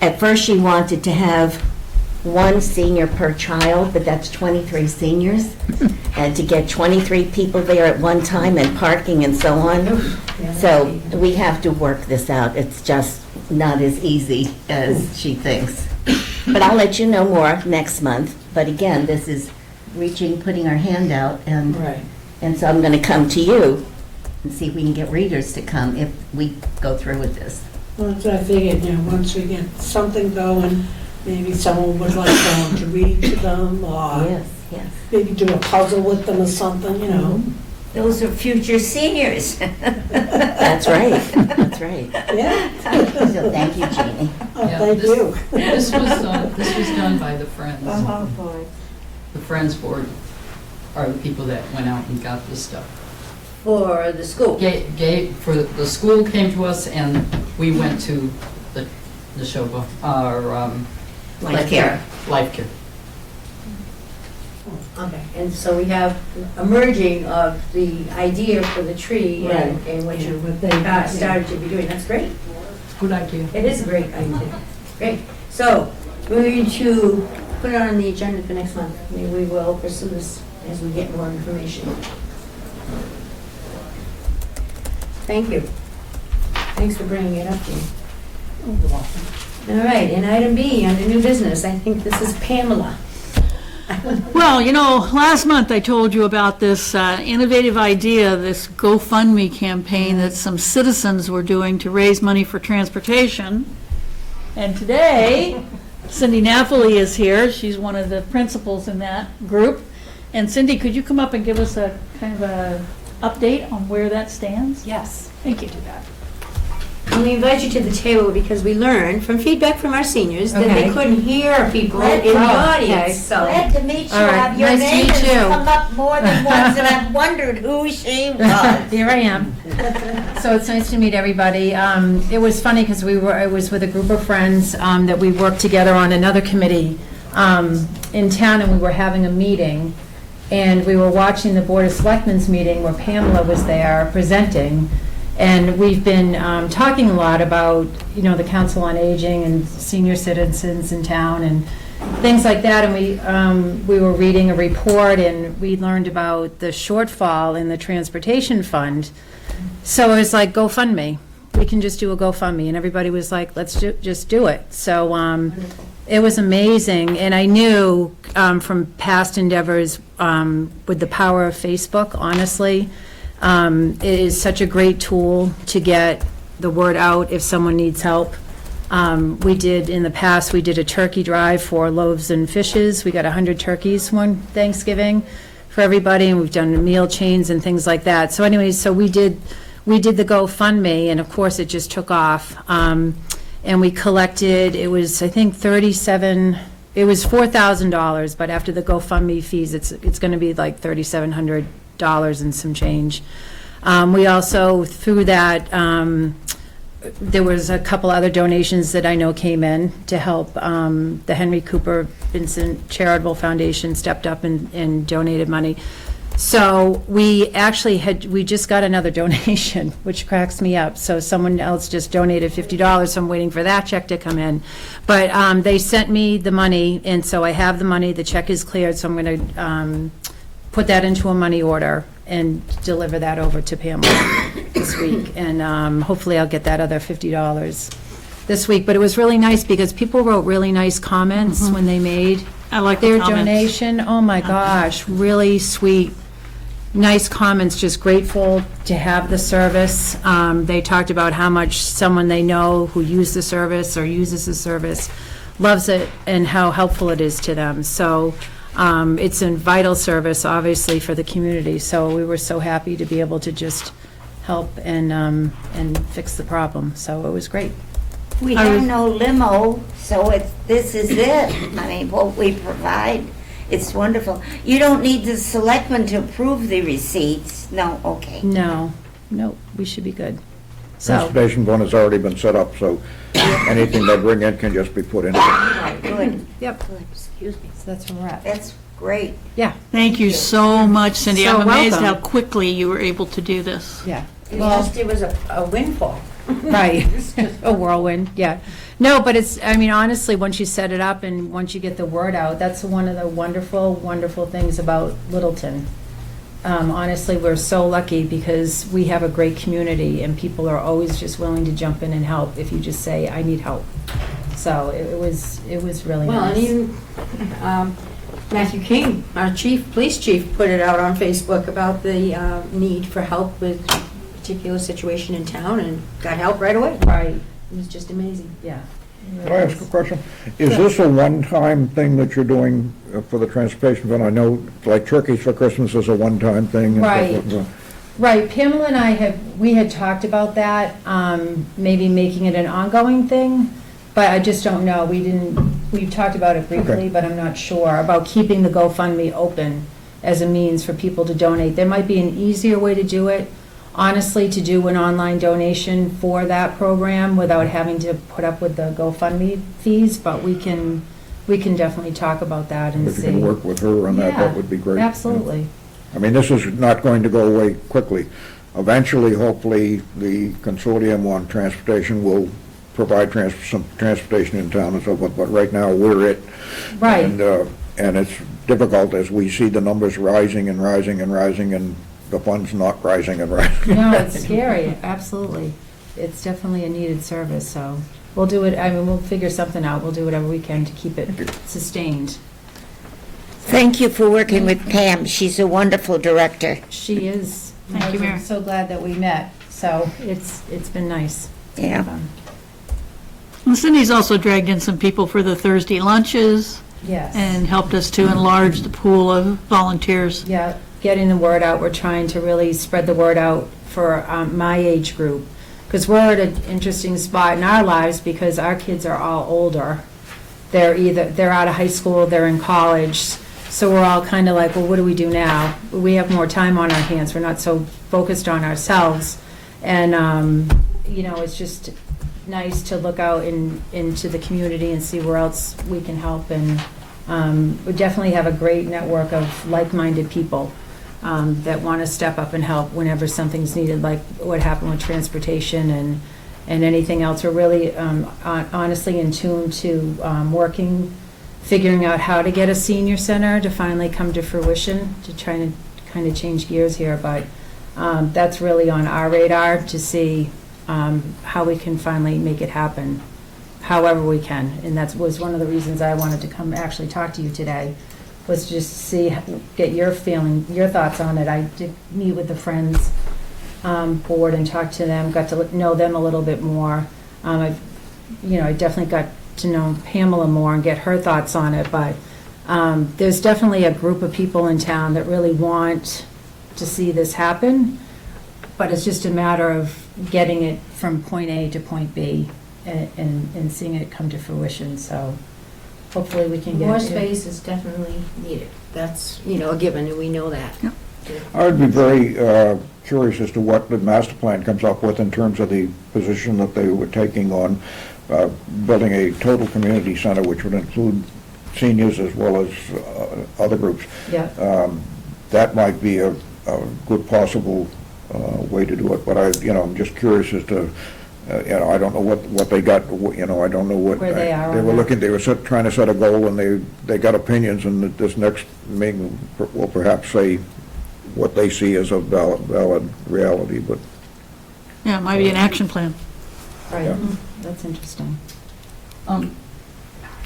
at first she wanted to have one senior per child, but that's 23 seniors. And to get 23 people there at one time and parking and so on. So we have to work this out. It's just not as easy as she thinks. But I'll let you know more next month. But again, this is putting our hand out, Right. and so I'm going to come to you and see if we can get readers to come if we go through with this. Well, that's what I figured, once we get something going, maybe someone would like someone to read to them, or Yes. maybe do a puzzle with them or something. Those are future seniors. That's right. That's right. Yeah, So thank you, Jeannie. oh, Yeah, thank this- you. This was done by the Friends, Oh, boy. the Friends Board. are the people that went out and got this stuff. For the school. For the school came to us, and we went to the show, Life care. Life care. Okay, and so we have a merging of the idea for the tree and what you And what they- started to be doing. That's great. Good idea. It is a great idea. Great. So we're going to put it on the agenda for next month. We will pursue this as we get more information. Thank you. Thanks for bringing it up, Jean. All right, and item B, under new business, I think this is Pamela. Well, last month I told you about this innovative idea, this GoFundMe campaign that some citizens were doing to raise money for transportation. And today, Cindy Napoli is here. She's one of the principals in that group. And Cindy, could you come up and give us a kind of a update on where that stands? Yes. Thank you. And we invite you to the table because we learned from feedback from our seniors that they Okay. couldn't hear people in the audience, so. Glad to meet you. All right, Your nice to name meet has you. come up more than once, and I've wondered who she was. Here I am. So it's nice to meet everybody. It was funny because I was with a group of friends that we worked together on another committee in town, and we were having a meeting. And we were watching the Board of Selectmen's meeting where Pamela was there presenting. And we've been talking a lot about, the Council on Aging and senior citizens in town and things like that. And we were reading a report, and we learned about the shortfall in the transportation fund. So it was like, GoFundMe. We can just do a GoFundMe. And everybody was like, let's just do it. So it was amazing. And I knew from past endeavors with the power of Facebook, honestly, it is such a great tool to get the word out if someone needs help. In the past, we did a turkey drive for loaves and fishes. We got 100 turkeys one Thanksgiving for everybody, and we've done meal chains and things like that. So anyways, so we did the GoFundMe, and of course, it just took off. And we collected, it was, I think, it was $4,000, but after the GoFundMe fees, it's going to be like $3,700 and some change. We also, through that, there was a couple other donations that I know came in to help. The Henry Cooper Vincent Charitable Foundation stepped up and donated money. So we just got another donation, which cracks me up. So someone else just donated $50, so I'm waiting for that check to come in. But they sent me the money, and so I have the money, the check is cleared, so I'm going to put that into a money order and deliver that over to Pamela this week. And hopefully I'll get that other $50 this week. But it was really nice because people wrote really nice comments when they made I like their the comments. donation. Oh my gosh, really sweet, nice comments, just grateful to have the service. They talked about how much someone they know who used the service or uses the service loves it and how helpful it is to them. So it's a vital service, obviously, for the community. So we were so happy to be able to just help and fix the problem. So it was great. We have no limo, so this is it. I mean, what we provide, it's wonderful. You don't need the selectmen to approve the receipts. No, okay. No, we should be good. So, Transportation fund has already been set up, so anything they bring in can just be put in. Good. yep, Excuse me. so that's where we're at. That's great. Yeah, Thank you so much, Cindy. So I'm amazed welcome. how quickly you were able to do this. yeah. It was a windfall. Right, a whirlwind, yeah. No, but honestly, once you set it up and once you get the word out, that's one of the wonderful, wonderful things about Littleton. Honestly, we're so lucky because we have a great community and people are always just willing to jump in and help if you just say, I need help. So it was really Well, and nice. even Matthew King, our police chief, put it out on Facebook about the need for help with a particular situation in town and got help right away. Right, It was just amazing. yeah. Can I ask a question? Is this a one-time thing that you're doing for the transportation fund? I know, like turkeys for Christmas is a one-time thing. and Right. Right, Pamela and I had talked about that, maybe making it an ongoing thing, but I just don't know. We've talked about it briefly, Okay. but I'm not sure about keeping the GoFundMe open as a means for people to donate. There might be an easier way to do it, honestly, to do an online donation for that program without having to put up with the GoFundMe fees, but we can definitely talk about that and If see. you can work with her on that, Yeah, that would be great. Absolutely. I mean, this is not going to go away quickly. Eventually, hopefully, the consortium on transportation will provide some transportation in town and so forth, but right now, we're it. Right. And it's difficult as we see the numbers rising and rising and rising, and the funds not rising and rising. No, it's scary, absolutely. It's definitely a needed service, so we'll do it, I mean, we'll figure something out. We'll do whatever we can to keep it sustained. Thank you for working with Pam. She's a wonderful director. She is. Thank you, Mary. I'm so glad that we met, so it's been nice. Yeah. And Cindy's also dragged in some people for the Thursday lunches Yes. and helped us to enlarge the pool of volunteers. Yeah, getting the word out. We're trying to really spread the word out for my age group. Because we're at an interesting spot in our lives because our kids are all older. They're out of high school, they're in college. So we're all kind of like, well, what do we do now? We have more time on our hands. We're not so focused on ourselves. And, it's just nice to look out into the community and see where else we can help. And we definitely have a great network of like-minded people that want to step up and help whenever something's needed, like what happened with transportation and anything else. We're really honestly in tune to figuring out how to get a senior center to finally come to fruition, to try to kind of change gears here. But that's really on our radar to see how we can finally make it happen, however we can. And that was one of the reasons I wanted to come actually talk to you today, was just see, get your thoughts on it. I did meet with the Friends board and talk to them, got to know them a little bit more. I definitely got to know Pamela more and get her thoughts on it, but there's definitely a group of people in town that really want to see this happen, but it's just a matter of getting it from point A to point B and seeing it come to fruition. So hopefully we can get More it. space is definitely needed. That's, a given, and we know that. I would be very curious as to what the master plan comes up with in terms of the position that they were taking on building a total community center, which would include seniors as well as other groups. Yeah. That might be a good possible way to do it, but I'm just curious as to, I don't know what they got, I don't know what. Where they are They on were that. they were trying to set a goal, and they got opinions, and this next meeting will perhaps say what they see as a valid reality, but Yeah, it might be an action plan. Right, Yeah. that's interesting.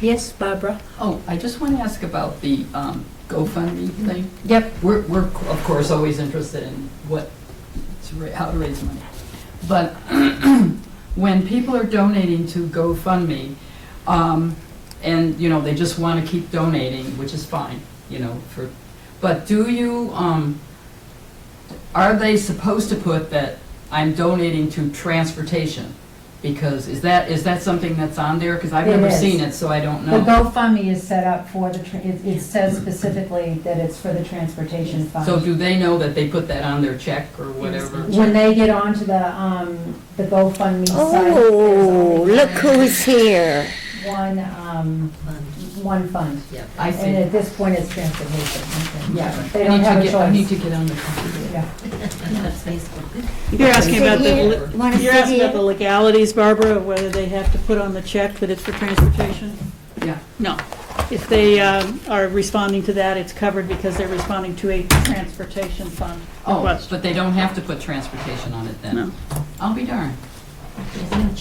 Yes, Barbara? Oh, I just want to ask about the GoFundMe thing. Yep. We're of course always interested in how to raise money. But when people are donating to GoFundMe, and they just want to keep donating, which is fine, but do you are they supposed to put that I'm donating to transportation? Because is that something that's on there? Because I've It never is. seen it, so I don't The know. GoFundMe is set up for it says specifically that it's for the transportation fund. So do they know that they put that on their check or whatever? When they get onto the GoFundMe site, Oh, look who's here. one fund. I And see. at this point, it's transportation. Yeah, they I don't need have a to get, I need choice. to get on the computer. Yeah. You're asking about Here, wanna you're sit asking about the here? legalities, Barbara, of whether they have to put on the check that it's for transportation? Yeah. No. If they are responding to that, it's covered because they're responding to a transportation fund Oh, request. but they don't have to put transportation on it then? No. I'll be darned.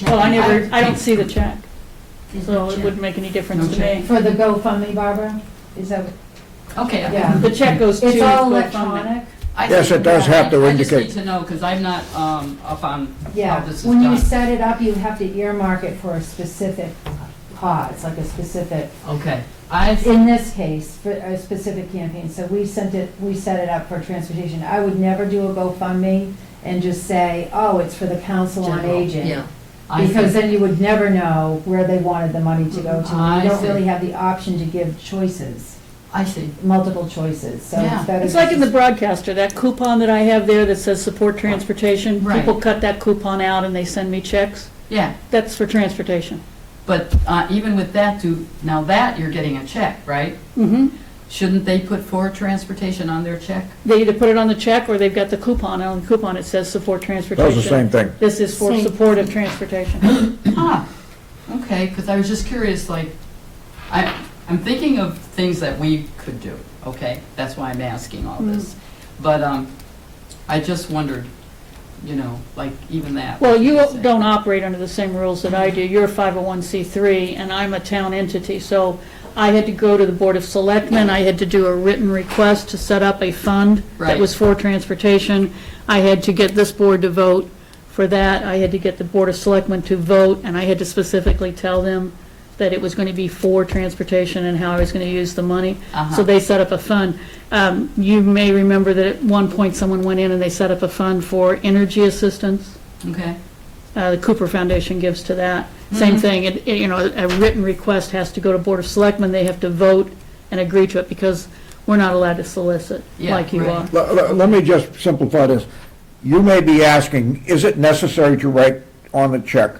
Well, I don't see the check, so it wouldn't make any difference No to me. For the GoFundMe, Barbara? Is that, Okay. yeah. The check goes to It's all GoFundMe. electronic. Yes, it does have to I indicate. just need to know, because I'm not up on how Yeah, this is when you done. set it up, you have to earmark it for a specific cause, like a specific, Okay. in this case, for a specific campaign. So we set it up for transportation. I would never do a GoFundMe and just say, oh, it's for the Council on Aging. I Because see. then you would never know where they wanted the money to go to. I You don't see. really have the option to give choices. I see. multiple choices, so Yeah. it's better. It's like in the broadcaster, that coupon that I have there that says support transportation. Right. People cut that coupon out and they send me checks. Yeah, That's for transportation. but even with that, now that you're getting a check, right? Mm-hmm. Shouldn't they put for transportation on their check? They either put it on the check or they've got the coupon. On the coupon, it says support transportation. Does the same thing. This is for Same. support of transportation. Ah, okay, because I was just curious, like, I'm thinking of things that we could do, okay? That's why I'm asking all this. But I just wondered, like even that. Well, what you could say. don't operate under the same rules that I do. You're a 501c3 and I'm a town entity, so I had to go to the Board of Selectmen. I had to do a written request to set up a fund that Right. was for transportation. I had to get this board to vote for that. I had to get the Board of Selectmen to vote, and I had to specifically tell them that it was going to be for transportation and how I was going to use the money. Uh-huh. So they set up a fund. You may remember that at one point, someone went in and they set up a fund for energy assistance. Okay, The Cooper Foundation gives to that. Same thing, a written request has to go to Board of Selectmen, they have to vote and agree to it, because we're not allowed to solicit Yeah, like you right. are. Let me just simplify this. You may be asking, is it necessary to write on the check?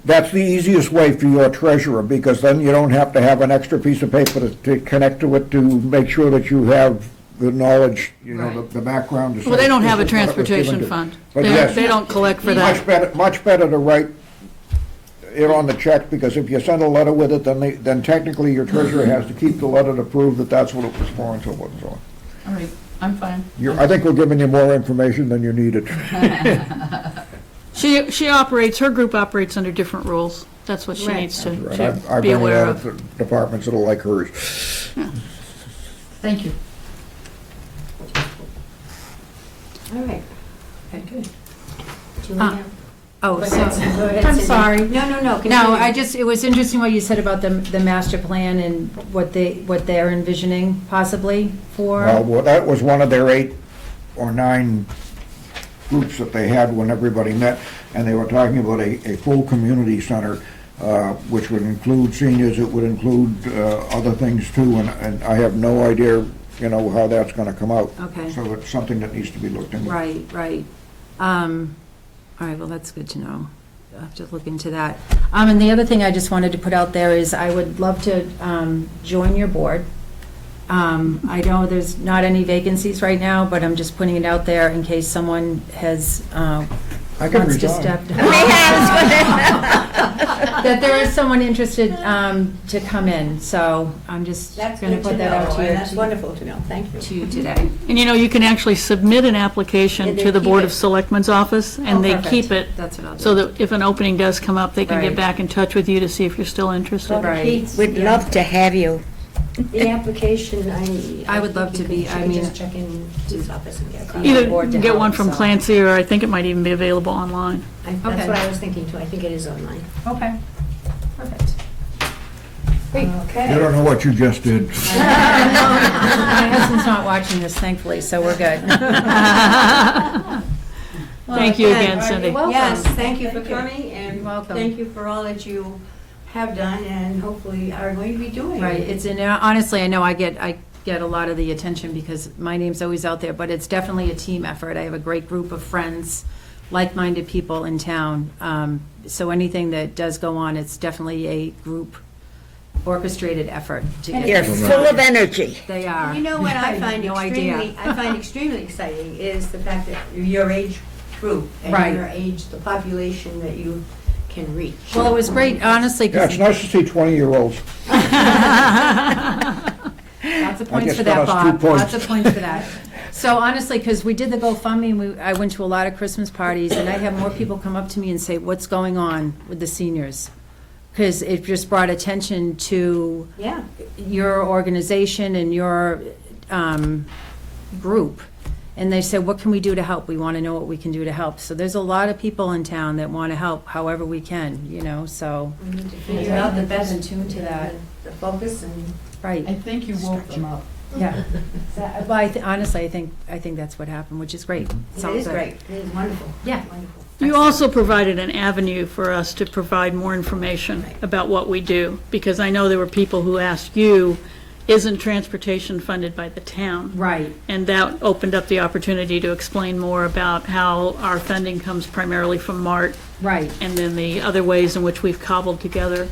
That's the easiest way for your treasurer, because then you don't have to have an extra piece of paper to connect to it to make sure that you have the knowledge, Right. the background. to Well, they say don't have a this is what it was given transportation to. fund. But They yes. they don't collect for Much that. better to write it on the check, because if you send a letter with it, then technically your treasurer has to keep the letter to prove that that's what it was for and so forth and so on. all right, I'm fine. I think we're giving you more information than you needed. She operates, her group operates under different rules. That's what she Right. needs to I've be been aware in of. other departments that are like hers. Thank you. All right. Okay, good. Julia? Oh, Go so, ahead, Go ahead, I'm Cindy. sorry. No, No, continue. it was interesting what you said about the master plan and what they're envisioning possibly for. Well, that was one of their 8 or 9 groups that they had when everybody met, and they were talking about a full community center, which would include seniors, it would include other things too, and I have no idea, how that's gonna come out. Okay. So it's something that needs to be looked into. Right. All right, well, that's good to know. I'll have to look into that. And the other thing I just wanted to put out there is I would love to join your board. I know there's not any vacancies right now, but I'm just putting it out there in case someone has, I can wants to resign. step down. That there is someone interested to come in, so I'm just That's going to good to put that out know, to you. and that's wonderful to know, thank you. To you today. And you can actually submit an application And they to the keep Board it. of Selectmen's office, Oh, and they perfect. keep it, That's what I'll do. so that if an opening does come up, they can Right. get back in touch with you to see if you're still interested. Right. We'd love to have you. The application, I would love to be- You I can mean- just check in to his office and get a copy. Either board to get one help, from so. Clancy, or I think it might even be available online. That's Okay. what I was thinking too, I think it is online. Okay, perfect. Great. You Okay. don't know what you just did. My husband's not watching this, thankfully, so we're good. Thank you again, Cindy. Yes, thank you for coming, and You're welcome. thank you for all that you have done and hopefully are going to be doing. Right, it's, and honestly, I know I get a lot of the attention because my name's always out there, but it's definitely a team effort. I have a great group of friends, like-minded people in town. So anything that does go on, it's definitely a group orchestrated effort to get. You're full of energy. They are. You know what I find No idea. extremely exciting is the fact that your age group and Right. your age, the population that you can reach. Well, it was great, honestly, Yeah, it's because nice to see 20-year-olds. lots of points guess for that that, was 2 Bob. points. Lots of points for that. So honestly, because we did the GoFundMe, and I went to a lot of Christmas parties, and I had more people come up to me and say, what's going on with the seniors? Because it just brought attention to Yeah. your organization and your group. And they said, what can we do to help? We want to know what we can do to help. So there's a lot of people in town that want to help however we can, so. We need to figure out the best. In tune to that. The focus and. Right. I think you woke them up. Yeah. Well, honestly, I think that's what happened, which is great. It's all It is good. great, it is wonderful. Yeah. Wonderful. You also provided an avenue for us to provide more information about what we do, because I know there were people who asked you isn't transportation funded by the town. Right. And that opened up the opportunity to explain more about how our funding comes primarily from MART, Right. and then the other ways in which we've cobbled together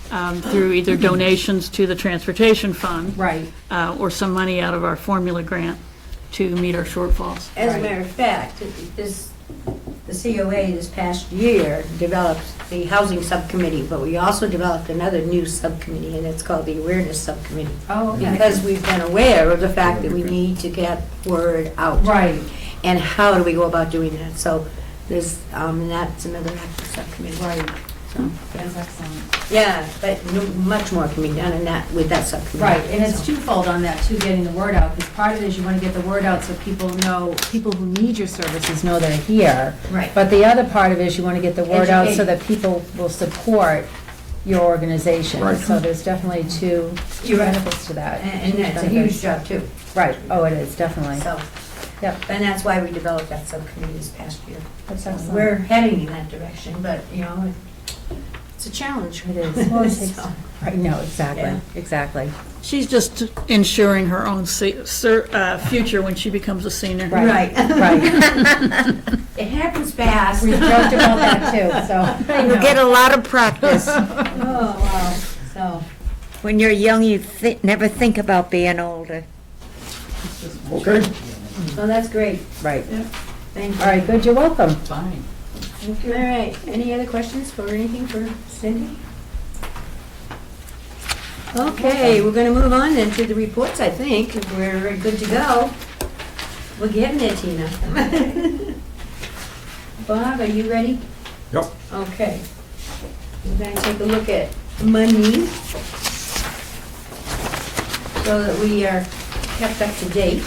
through either donations to the transportation fund. Right. Or some money out of our formula grant to meet our shortfalls. As a matter of fact, the COA this past year developed the housing subcommittee, but we also developed another new subcommittee, and it's called the awareness subcommittee. Oh, okay. Because we've been aware of the fact that we need to get word out. Right. And how do we go about doing that? So there's, and that's another active subcommittee. Right. So, That's excellent. yeah, but much more can be done in that, with that subcommittee. Right, and it's So- twofold on that too, getting the word out, because part of it is you want to get the word out so people know, people who need your services know they're here. Right. But the other part of it is you want to get the word out so Educate. that people will support your organization. Right. So there's definitely two You're right. benefits to that. And that's a Benefits. huge job too. Right, oh, it is, definitely. So, Yep, and that's why we developed that subcommittee this past year. that's excellent. We're heading in that direction, but, it's a challenge. It is. Well, it takes- So, Right, no, exactly, Yeah. exactly. She's just ensuring her own future when she becomes a senior. Right. Right. It happens fast. We joked about that too, so. I You know. get a lot of practice. Oh, wow, so. When you're young, you never think about being older. Okay? Oh, that's great. Right. Thank you. All right, good, you're welcome. Fine. All right, any other questions for anything for Cindy? Okay, we're gonna move on then to the reports, I think. We're good to go. We're getting there, Tina. Bob, are you ready? Yep. Okay. We're gonna take a look at money so that we are kept up to date.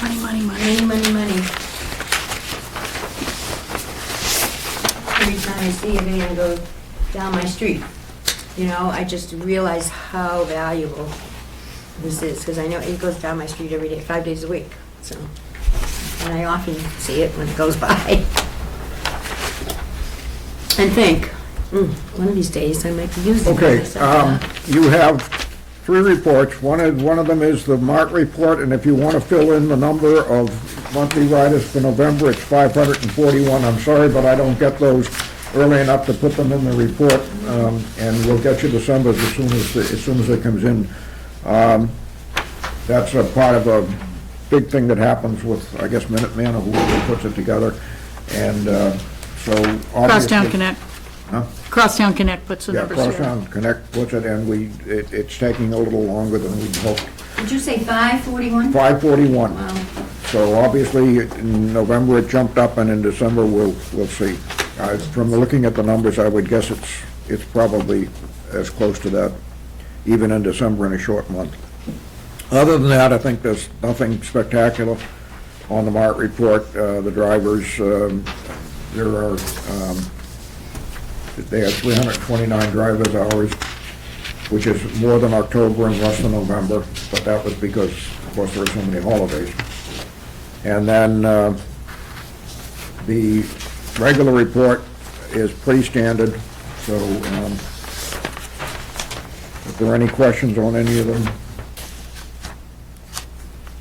Money, money, money. Money, money, money. Every time I see a van go down my street, I just realize how valuable this is, because I know it goes down my street every day, 5 days a week, so. And I often see it when it goes by. And think, one of these days I might be using Okay, this. you have 3 reports. One of them is the MART report, and if you want to fill in the number of monthly riders for November, it's 541. I'm sorry, but I don't get those early enough to put them in the report, and we'll get you December's as soon as it comes in. That's a part of a big thing that happens with, I guess, Minuteman, or whoever puts it together, and so obviously... Crosstown Connect. Huh? Crosstown Connect puts the Yeah, numbers here. Crosstown Connect puts it, and it's taking a little longer than we'd hoped. Did you say 541? 541. Wow. So obviously, in November it jumped up, and in December, we'll see. From looking at the numbers, I would guess it's probably as close to that, even in December in a short month. Other than that, I think there's nothing spectacular on the MART report. The drivers, they have 329 driver's hours, which is more than October and less than November, but that was because, of course, there were so many holidays. And then the regular report is pretty standard, so if there are any questions on any of them,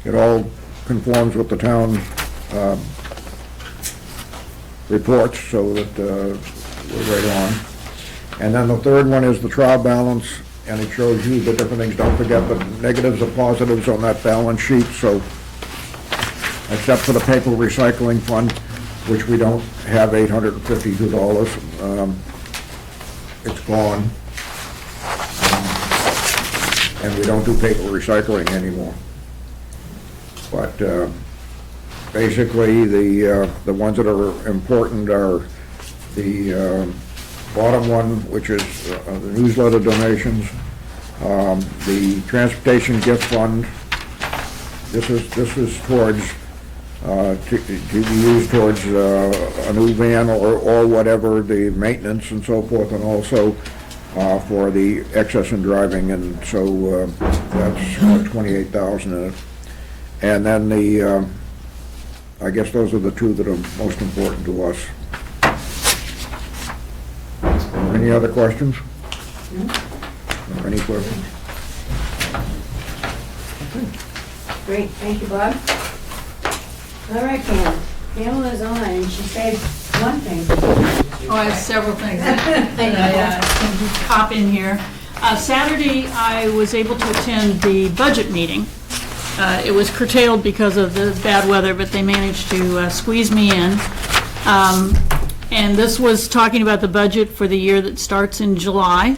it all conforms with the town reports, so that we're right on. And then the third one is the trial balance, and it shows you the different things. Don't forget the negatives or positives on that balance sheet, so except for the paper recycling fund, which we don't have $852. It's gone. And we don't do paper recycling anymore. But basically, the ones that are important are the bottom one, which is the newsletter donations, the transportation gift fund. This is towards to be used towards a new van or whatever, the maintenance and so forth, and also for the excess in driving, and so that's 28,000 in it. And then the, I guess those are the two that are most important to us. Any other questions? or any questions? Great, thank you, Bob. All right, Pam. Pamela's on, and she said one thing. Oh, I have several things that I can pop in here. Saturday, I was able to attend the budget meeting. It was curtailed because of the bad weather, but they managed to squeeze me in. And this was talking about the budget for the year that starts in July.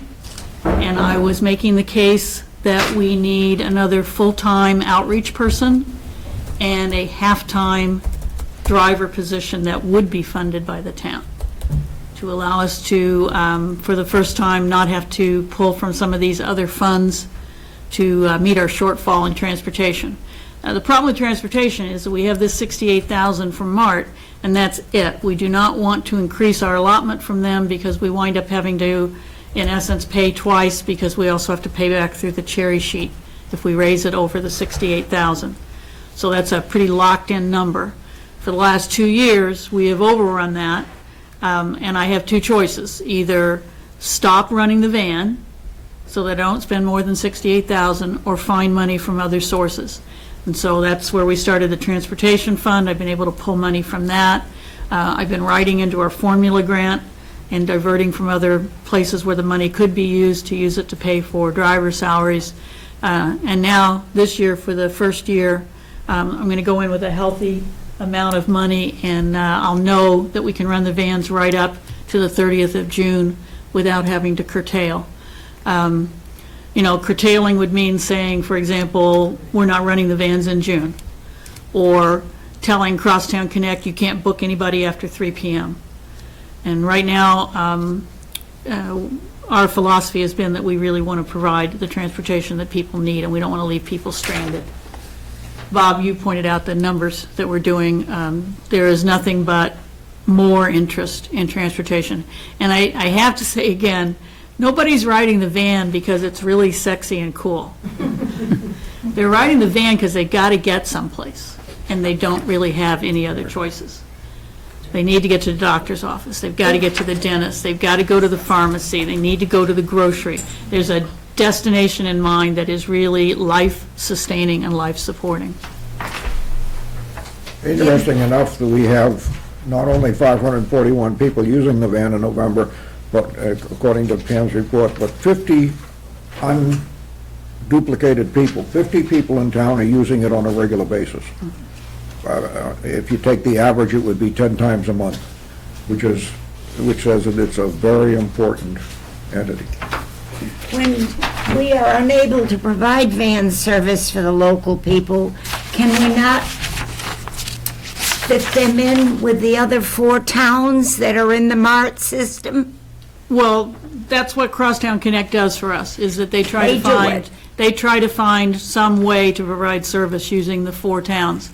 And I was making the case that we need another full-time outreach person and a half-time driver position that would be funded by the town, to allow us to, for the first time, not have to pull from some of these other funds to meet our shortfall in transportation. The problem with transportation is that we have this $68,000 from MART, and that's it. We do not want to increase our allotment from them because we wind up having to, in essence, pay twice, because we also have to pay back through the cherry sheet if we raise it over the $68,000. So that's a pretty locked-in number. For the last 2 years, we have overrun that, and I have two choices. Either stop running the van so that I don't spend more than $68,000, or find money from other sources. And so that's where we started the transportation fund. I've been able to pull money from that. I've been writing into our formula grant and diverting from other places where the money could be used to use it to pay for driver salaries. And now, this year, for the first year, I'm going to go in with a healthy amount of money, and I'll know that we can run the vans right up to the 30th of June without having to curtail. You know, curtailing would mean saying, for example, we're not running the vans in June, or telling Crosstown Connect you can't book anybody after 3 p.m. And right now, our philosophy has been that we really want to provide the transportation that people need, and we don't want to leave people stranded. Bob, you pointed out the numbers that we're doing. There is nothing but more interest in transportation. And I have to say again, nobody's riding the van because it's really sexy and cool. They're riding the van because they got to get someplace, and they don't really have any other choices. They need to get to the doctor's office. They've got to get to the dentist. They've got to go to the pharmacy. They need to go to the grocery. There's a destination in mind that is really life-sustaining and life-supporting. Interesting enough that we have not only 541 people using the van in November, but according to Pam's report, but 50 unduplicated people, 50 people in town are using it on a regular basis. If you take the average, it would be 10 times a month, which says that it's a very important entity. When we are unable to provide van service for the local people, can we not fit them in with the other 4 towns that are in the MART system? Well, that's what Crosstown Connect does for us, is that they try to find some way to provide service using the 4 towns.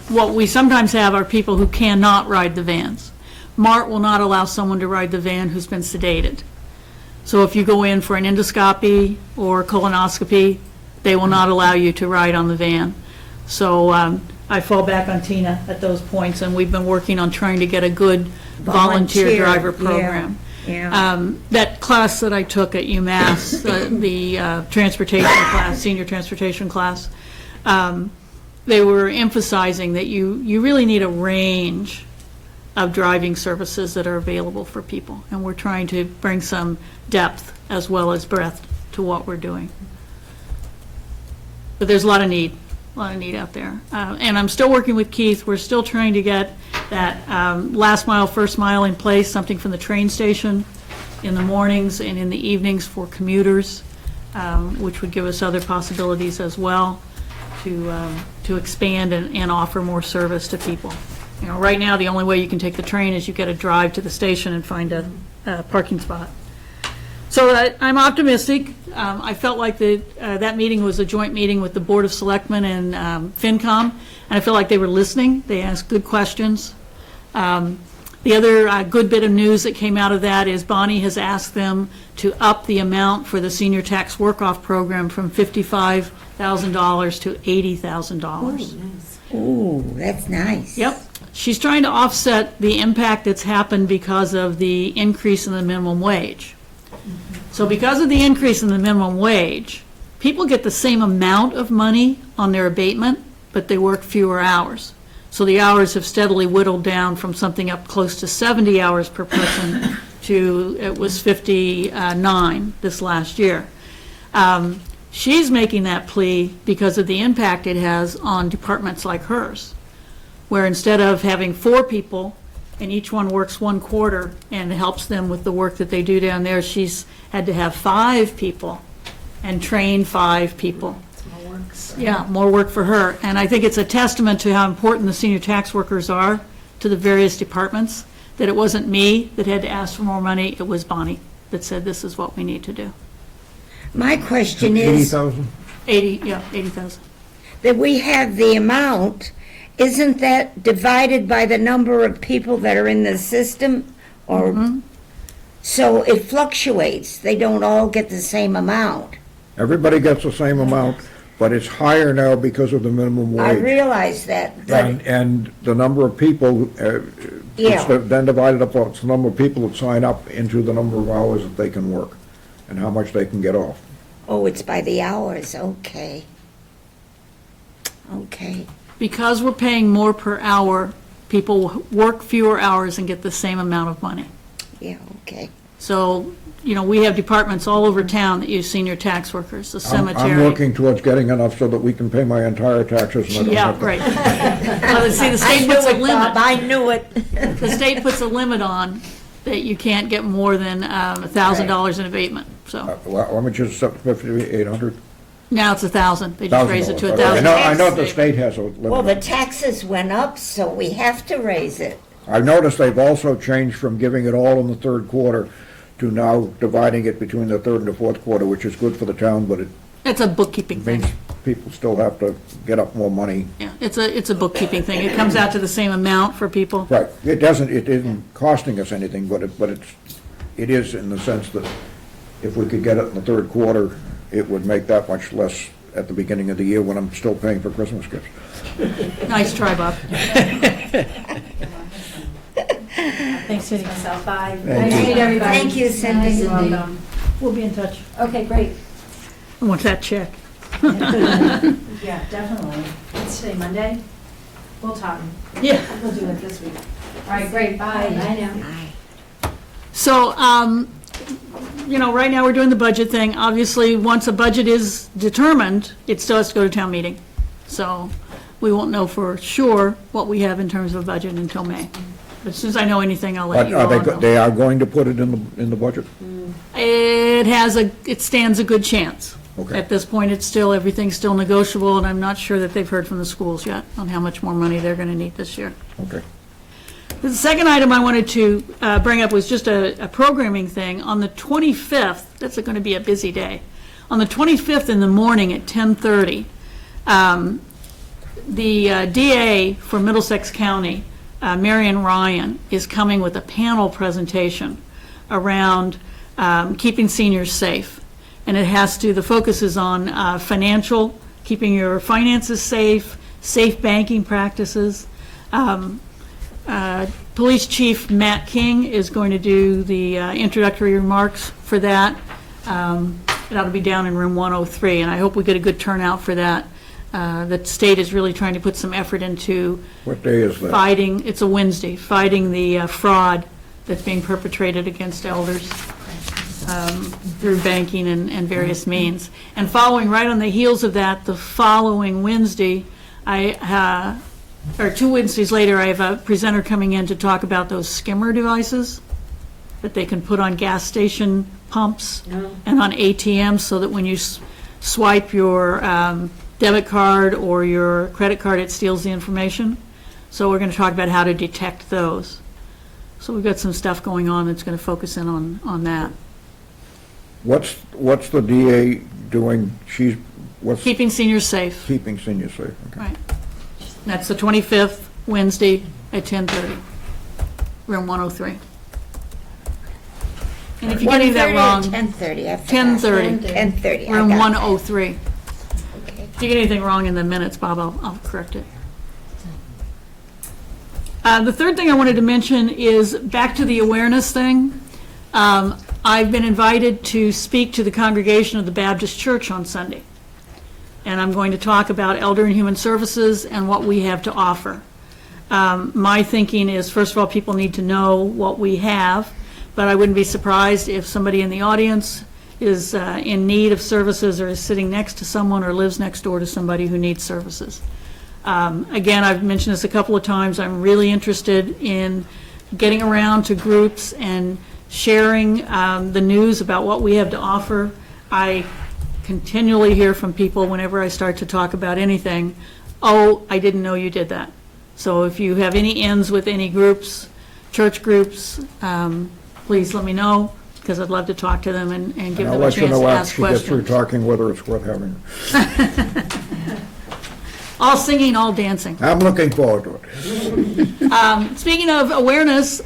What we sometimes have are people who cannot ride the vans. MART will not allow someone to ride the van who's been sedated. So if you go in for an endoscopy or colonoscopy, they will not allow you to ride on the van. So I fall back on Tina at those points, and we've been working on trying to get a good volunteer driver program. Yeah. That class that I took at UMass, the transportation class, senior transportation class, they were emphasizing that you really need a range of driving services that are available for people, and we're trying to bring some depth as well as breadth to what we're doing. But there's a lot of need out there. And I'm still working with Keith. We're still trying to get that last mile, first mile in place, something from the train station in the mornings and in the evenings for commuters, which would give us other possibilities as well to expand and offer more service to people. You know, right now, the only way you can take the train is you got to drive to the station and find a parking spot. So I'm optimistic. I felt like that meeting was a joint meeting with the Board of Selectmen and FinCom, and I felt like they were listening. They asked good questions. The other good bit of news that came out of that is Bonnie has asked them to up the amount for the senior tax work-off program from $55,000 to $80,000. Ooh, that's nice. Yep. She's trying to offset the impact that's happened because of the increase in the minimum wage. So because of the increase in the minimum wage, people get the same amount of money on their abatement, but they work fewer hours. So the hours have steadily whittled down from something up close to 70 hours per person to, it was 59 this last year. She's making that plea because of the impact it has on departments like hers, where instead of having 4 people and each one works 1/4 and helps them with the work that they do down there, she's had to have 5 people and train 5 people. Yeah, more work for her. And I think it's a testament to how important the senior tax workers are to the various departments, that it wasn't me that had to ask for more money, it was Bonnie that said this is what we need to do. My question is 80,000? 80,000. that we have the amount, isn't that divided by the number of people that are in the system? Or, so it fluctuates, they don't all get the same amount. Everybody gets the same amount, but it's higher now because of the minimum I wage. realize that, but, And the number of people, Yeah. it's then divided up, it's the number of people that sign up into the number of hours that they can work and how much they can get off. oh, it's by the hours, okay. Okay, Because we're paying more per hour, people work fewer hours and get the same amount of money. yeah, okay. So, we have departments all over town that use senior tax workers, the cemetery. I'm working towards getting enough so that we can pay my entire taxes and I don't Yeah, have to. right. Well, see, the I state knew puts a it, Bob, limit, I knew it. the state puts a limit on that you can't get more than $1,000 in abatement, so. How much is it, 50, 800? Now it's 1,000, they just raised it to $1,000. Okay. 1,000. I know the state has a Well, the limit. taxes went up, so we have to raise it. I've noticed they've also changed from giving it all in the third quarter to now dividing it between the third and the fourth quarter, which is good for the town, but it It's a bookkeeping means thing, people still have to get up more money. yeah, it's a bookkeeping thing, it comes out to the same amount for people. Right, it isn't costing us anything, but it is in the sense that if we could get it in the third quarter, it would make that much less at the beginning of the year when I'm still paying for Christmas gifts. Nice try, Bob. Thanks, Cindy. Myself, bye. Thank Nice to you. meet everybody. Thank you, Cindy. You're welcome. We'll be in touch. Okay, great. I want that check. Yeah, definitely. It's today, Monday? We'll talk. Yeah. We'll do it this week. All right, great, bye. Bye now. So, right now, we're doing the budget thing. Obviously, once a budget is determined, it still has to go to town meeting. So we won't know for sure what we have in terms of a budget until May. But as soon as I know anything, I'll let But you all know. they are going to put it in the budget? It stands a good chance. Okay. At this point, everything's still negotiable, and I'm not sure that they've heard from the schools yet on how much more money they're gonna need this year. Okay. The second item I wanted to bring up was just a programming thing. On the 25th, that's going to be a busy day. On the 25th in the morning at 10:30, the DA for Middlesex County, Marion Ryan, is coming with a panel presentation around keeping seniors safe. And the focus is on financial, keeping your finances safe, safe banking practices. Police Chief Matt King is going to do the introductory remarks for that. That'll be down in room 103, and I hope we get a good turnout for that. The state is really trying to put some effort into What day is that? fighting, it's a Wednesday, fighting the fraud that's being perpetrated against elders through banking and various means. And following right on the heels of that, the following Wednesday, or 2 Wednesdays later, I have a presenter coming in to talk about those skimmer devices that they can put on gas station pumps and on ATMs, so that when you swipe your debit card or your credit card, it steals the information. So we're going to talk about how to detect those. So we've got some stuff going on that's going to focus in on that. What's the DA doing? What's Keeping seniors safe, keeping seniors safe? Okay. right. That's the 25th, Wednesday at 10:30, room 103. And if you get any of that 1:30 or wrong, 10:30, I forgot. 10:30, 10:30, I room got that. 103. Okay. If you get anything wrong in the minutes, Bob, I'll correct it. The third thing I wanted to mention is back to the awareness thing. I've been invited to speak to the congregation of the Baptist Church on Sunday. And I'm going to talk about Elder and Human Services and what we have to offer. My thinking is, first of all, people need to know what we have, but I wouldn't be surprised if somebody in the audience is in need of services or is sitting next to someone or lives next door to somebody who needs services. Again, I've mentioned this a couple of times, I'm really interested in getting around to groups and sharing the news about what we have to offer. I continually hear from people whenever I start to talk about anything, oh, I didn't know you did that. So if you have any ends with any groups, church groups, please let me know, because I'd love to talk to them and give them a chance to ask And I'll let you know after she gets through questions. talking whether it's worth having. All singing, all dancing. I'm looking forward to it. Speaking of awareness,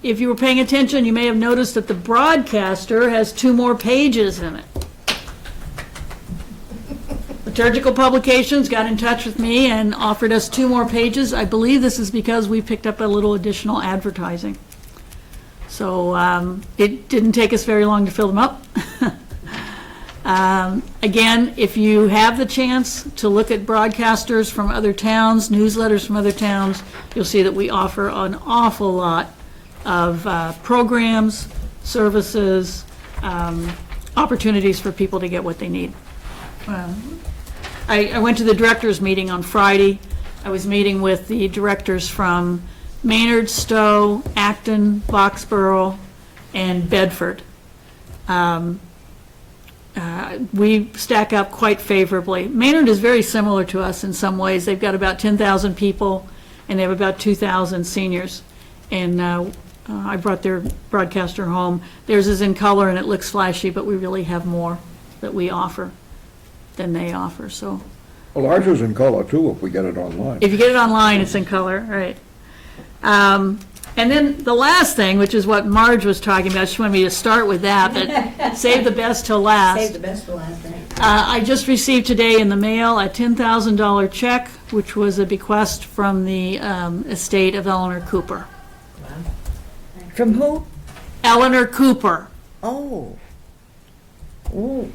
if you were paying attention, you may have noticed that the broadcaster has 2 more pages in it. Liturgical Publications got in touch with me and offered us 2 more pages. I believe this is because we picked up a little additional advertising. So it didn't take us very long to fill them up. Again, if you have the chance to look at broadcasters from other towns, newsletters from other towns, you'll see that we offer an awful lot of programs, services, opportunities for people to get what they need. I went to the directors' meeting on Friday. I was meeting with the directors from Maynard, Stowe, Acton, Boxborough, and Bedford. We stack up quite favorably. Maynard is very similar to us in some ways. They've got about 10,000 people, and they have about 2,000 seniors. And I brought their broadcaster home. Theirs is in color, and it looks flashy, but we really have more that we offer than they offer, so. Well, ours is in color too, if we get it online. If you get it online, it's in color, right. And then the last thing, which is what Marge was talking about, she wanted me to start with that, but save the best till last. Save the best for last, right? I just received today in the mail a $10,000 check, which was a bequest from the estate of Eleanor Cooper. From who? Eleanor Cooper, Oh. Ooh.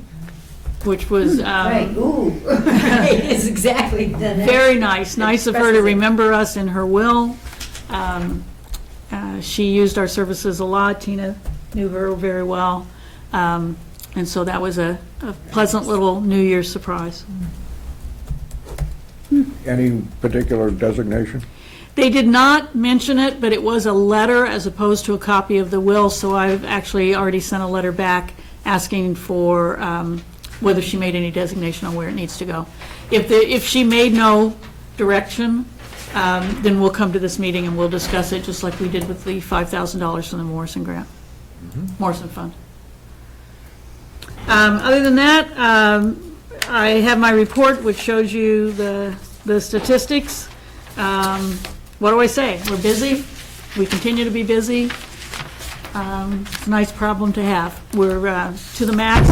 which was Right, ooh, it's exactly. very nice of her to remember us in her will. She used our services a lot. Tina knew her very well. And so that was a pleasant little New Year's surprise. Any particular designation? They did not mention it, but it was a letter as opposed to a copy of the will, so I've actually already sent a letter back asking for whether she made any designation on where it needs to go. If she made no direction, then we'll come to this meeting and we'll discuss it, just like we did with the $5,000 from the Morrison grant, Morrison Fund. Other than that, I have my report, which shows you the statistics. What do I say? We're busy. We continue to be busy. It's a nice problem to have. We're to the max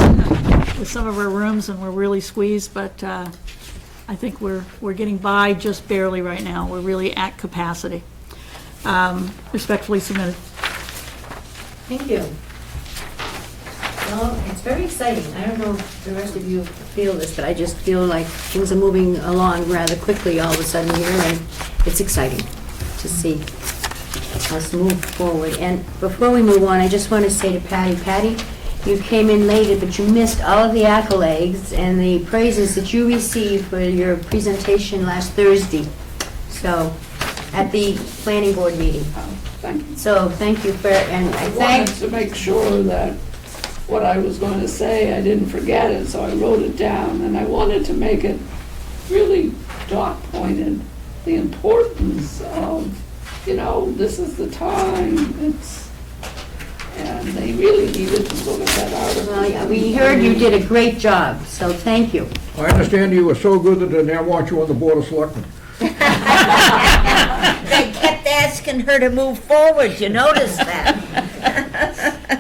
with some of our rooms, and we're really squeezed, but I think we're getting by just barely right now. We're really at capacity. Respectfully submitted. Thank you. Well, it's very exciting. I don't know if the rest of you feel this, but I just feel like things are moving along rather quickly all of a sudden here, and it's exciting to see us move forward. And before we move on, I just want to say to Patty, you came in later, but you missed all of the accolades and the praises that you received for your presentation last Thursday. So, at the planning board meeting. Thank you. So, thank you for, and I I thank, wanted to make sure that what I was going to say, I didn't forget it, so I wrote it down, and I wanted to make it really dot-pointed, the importance of, this is the time, and they really needed to look at that article. well, yeah, we heard you did a great job, so thank you. I understand you were so good that they now want you on the Board of Selectmen. They kept asking her to move forward, you noticed that?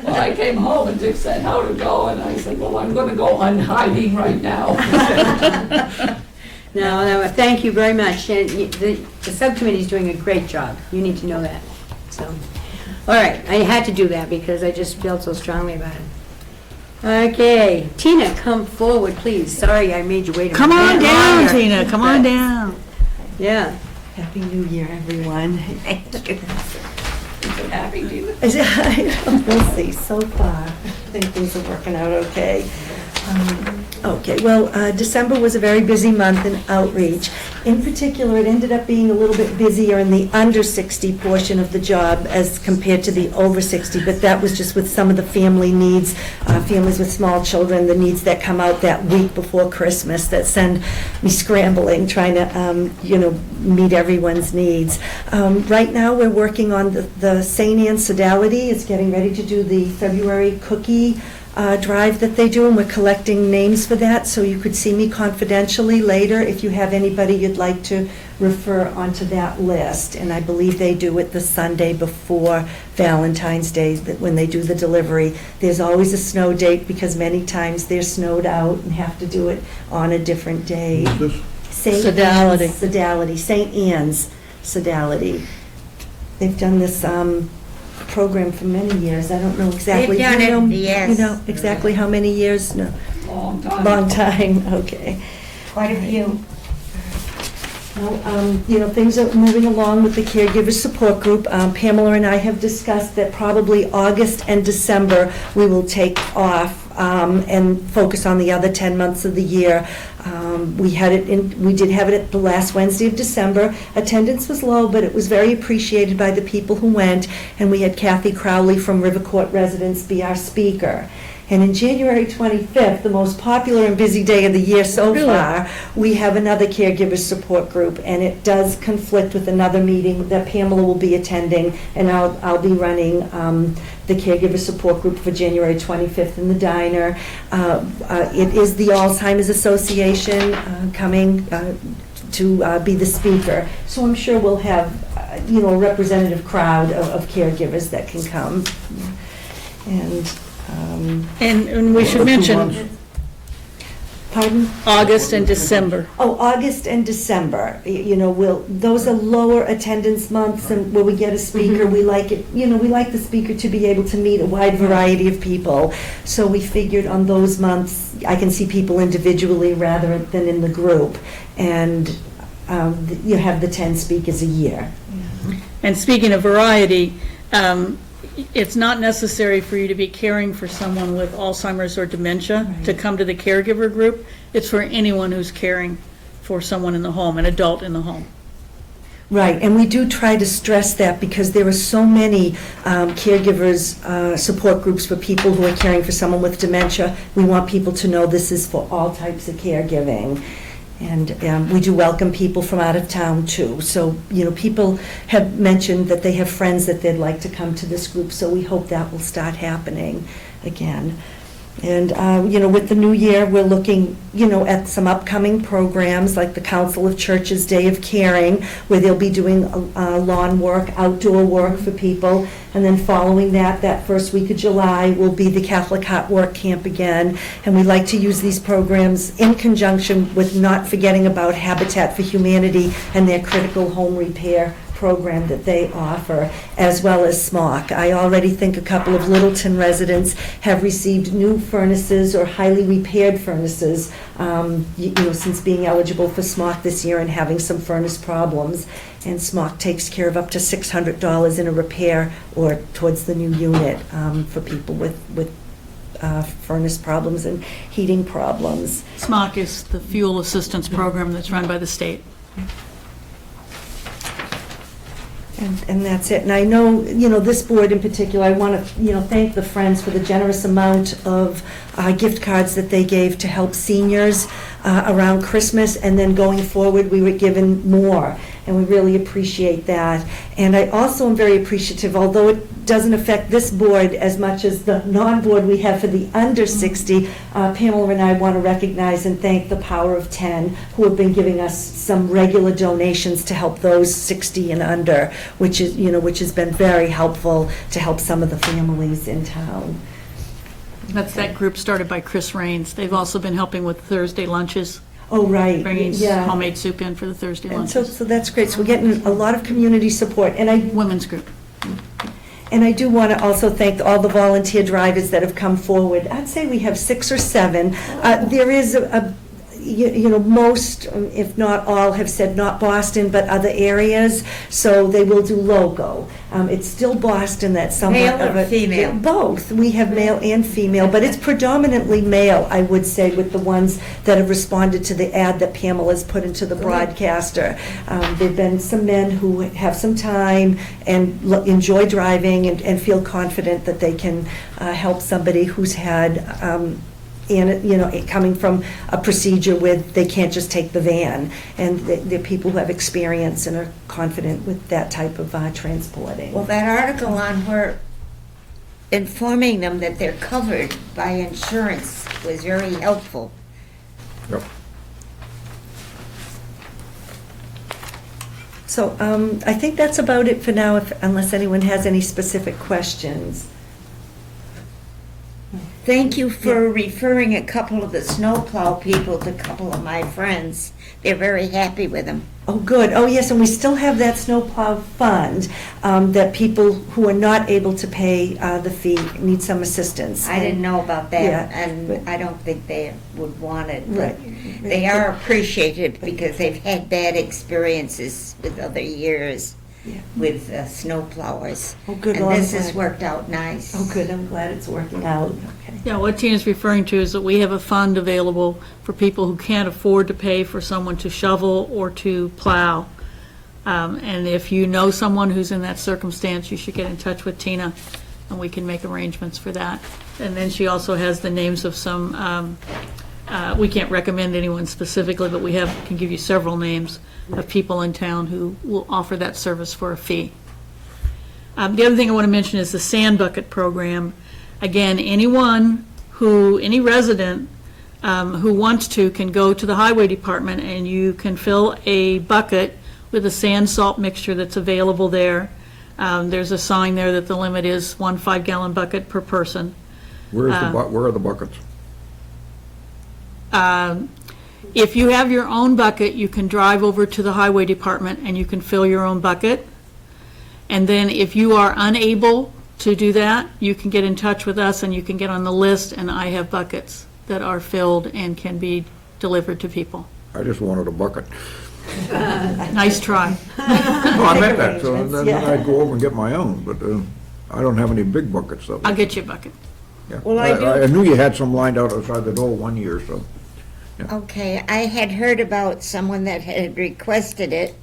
Well, I came home and Dick said, how to go, and I said, well, I'm going to go on hiding right now. No, thank you very much. And the subcommittee's doing a great job. You need to know that. So, All right, I had to do that because I just felt so strongly about it. Okay, Tina, come forward, please. Sorry, I made you wait a minute. Come on down, longer. Tina, come on down. Yeah. Happy New Year, everyone. Happy New Year. We'll see, so far, I think things are working out okay. Okay, well, December was a very busy month in outreach. In particular, it ended up being a little bit busier in the under 60 portion of the job as compared to the over 60, but that was just with some of the family needs, families with small children, the needs that come out that week before Christmas that send me scrambling, trying to, meet everyone's needs. Right now, we're working on the St. Anne Sodality. It's getting ready to do the February cookie drive that they do, and we're collecting names for that, so you could see me confidentially later if you have anybody you'd like to refer onto that list. And I believe they do it the Sunday before Valentine's Day, when they do the delivery. There's always a snow date because many times they're snowed out and have to do it on a different day. Who's this? Sodality. Sodality, St. Anne's Sodality. They've done this program for many years. I don't know exactly. They've done Do you it, know- yes. You know exactly how many years? No. Long time. Long time, okay. Quite a few. Well, things are moving along with the caregiver support group. Pamela and I have discussed that probably August and December, we will take off and focus on the other 10 months of the year. We did have it at the last Wednesday of December. Attendance was low, but it was very appreciated by the people who went, and we had Kathy Crowley from River Court Residents be our speaker. And in January 25th, the most popular and busy day of the year so far, we have another caregiver support group, and it does conflict with another meeting that Pamela will be attending, and I'll be running the caregiver support group for January 25th in the diner. It is the Alzheimer's Association coming to be the speaker, so I'm sure we'll have a representative crowd of caregivers that can come. And we should mention Pardon? August and December. Oh, August and December, those are lower attendance months, and where we get a speaker, we like it, we like the speaker to be able to meet a wide variety of people. So we figured on those months, I can see people individually rather than in the group, and you have the 10 speakers a year. And speaking of variety, it's not necessary for you to be caring for someone with Alzheimer's or dementia to come to the caregiver group. It's for anyone who's caring for someone in the home, an adult in the home. Right, and we do try to stress that because there are so many caregivers, support groups for people who are caring for someone with dementia. We want people to know this is for all types of caregiving. And we do welcome people from out of town, too. So, people have mentioned that they have friends that they'd like to come to this group, so we hope that will start happening again. And, with the new year, we're looking, at some upcoming programs like the Council of Churches Day of Caring, where they'll be doing lawn work, outdoor work for people. And then following that first week of July will be the Catholic Heart Work Camp again. And we like to use these programs in conjunction with not forgetting about Habitat for Humanity and their critical home repair program that they offer, as well as SMOC. I already think a couple of Littleton residents have received new furnaces or highly repaired furnaces, since being eligible for SMOC this year and having some furnace problems. And SMOC takes care of up to $600 in a repair or towards the new unit for people with furnace problems and heating problems. SMOC is the fuel assistance program that's run by the state. And that's it. And I know, this board in particular, I want to, thank the Friends for the generous amount of gift cards that they gave to help seniors around Christmas. And then going forward, we were given more. And we really appreciate that. And I also am very appreciative, although it doesn't affect this board as much as the non-board we have for the under 60, Pamela and I want to recognize and thank the Power of 10, who have been giving us some regular donations to help those 60 and under, which has been very helpful to help some of the families in town. That's that group started by Chris Raines. They've also been helping with Thursday lunches, Oh, right. bringing Yeah. homemade soup in for the Thursday And so lunches. that's great. So we're getting a lot of community support. And Women's group. And I do want to also thank all the volunteer drivers that have come forward. I'd say we have 6 or 7. There is you know, most, if not all, have said not Boston, but other areas, so they will do logo. It's still Boston that's somewhat Male of or a... female? Both. We have male and female, but it's predominantly male, I would say, with the ones that have responded to the ad that Pamela's put into the broadcaster. There've been some men who have some time and enjoy driving and feel confident that they can help somebody who's had... and, you know, coming from a procedure where they can't just take the van. And they're people who have experience and are confident with that type of transporting. Well, that article on her informing them that they're covered by insurance was very helpful. Yep. So I think that's about it for now, unless anyone has any specific questions. Thank you for referring a couple of the snowplow people to a couple of my friends. They're very happy with them. Oh, good. Oh, yes, and we still have that snowplow fund that people who are not able to pay the fee need some assistance. I didn't know about that, Yeah, and but- I don't think they would want it. But Right. they are appreciated because they've had bad experiences with other years Yeah. with snowplowers. Oh, good. And Well, I'm this has glad. worked out nice. Oh, good. I'm glad it's working out. Okay. Yeah, what Tina's referring to is that we have a fund available for people who can't afford to pay for someone to shovel or to plow. And if you know someone who's in that circumstance, you should get in touch with Tina, and we can make arrangements for that. And then she also has the names of some, we can't recommend anyone specifically, but we can give you several names of people in town who will offer that service for a fee. The other thing I want to mention is the sand bucket program. Again, any resident who wants to can go to the highway department and you can fill a bucket with a sand salt mixture that's available there. There's a sign there that the limit is 1 5-gallon bucket per person. Where are the buckets? If you have your own bucket, you can drive over to the highway department and you can fill your own bucket. And then if you are unable to do that, you can get in touch with us and you can get on the list, and I have buckets that are filled and can be delivered to people. I just wanted a bucket. Nice try. No, I meant that, so arrangements, then yeah. I'd go over and get my own, but I don't have any big buckets, though. I'll get you a bucket. Yeah. Well, I do- I knew you had some lined out outside the door one year, so. Okay, I had heard about someone that had requested it.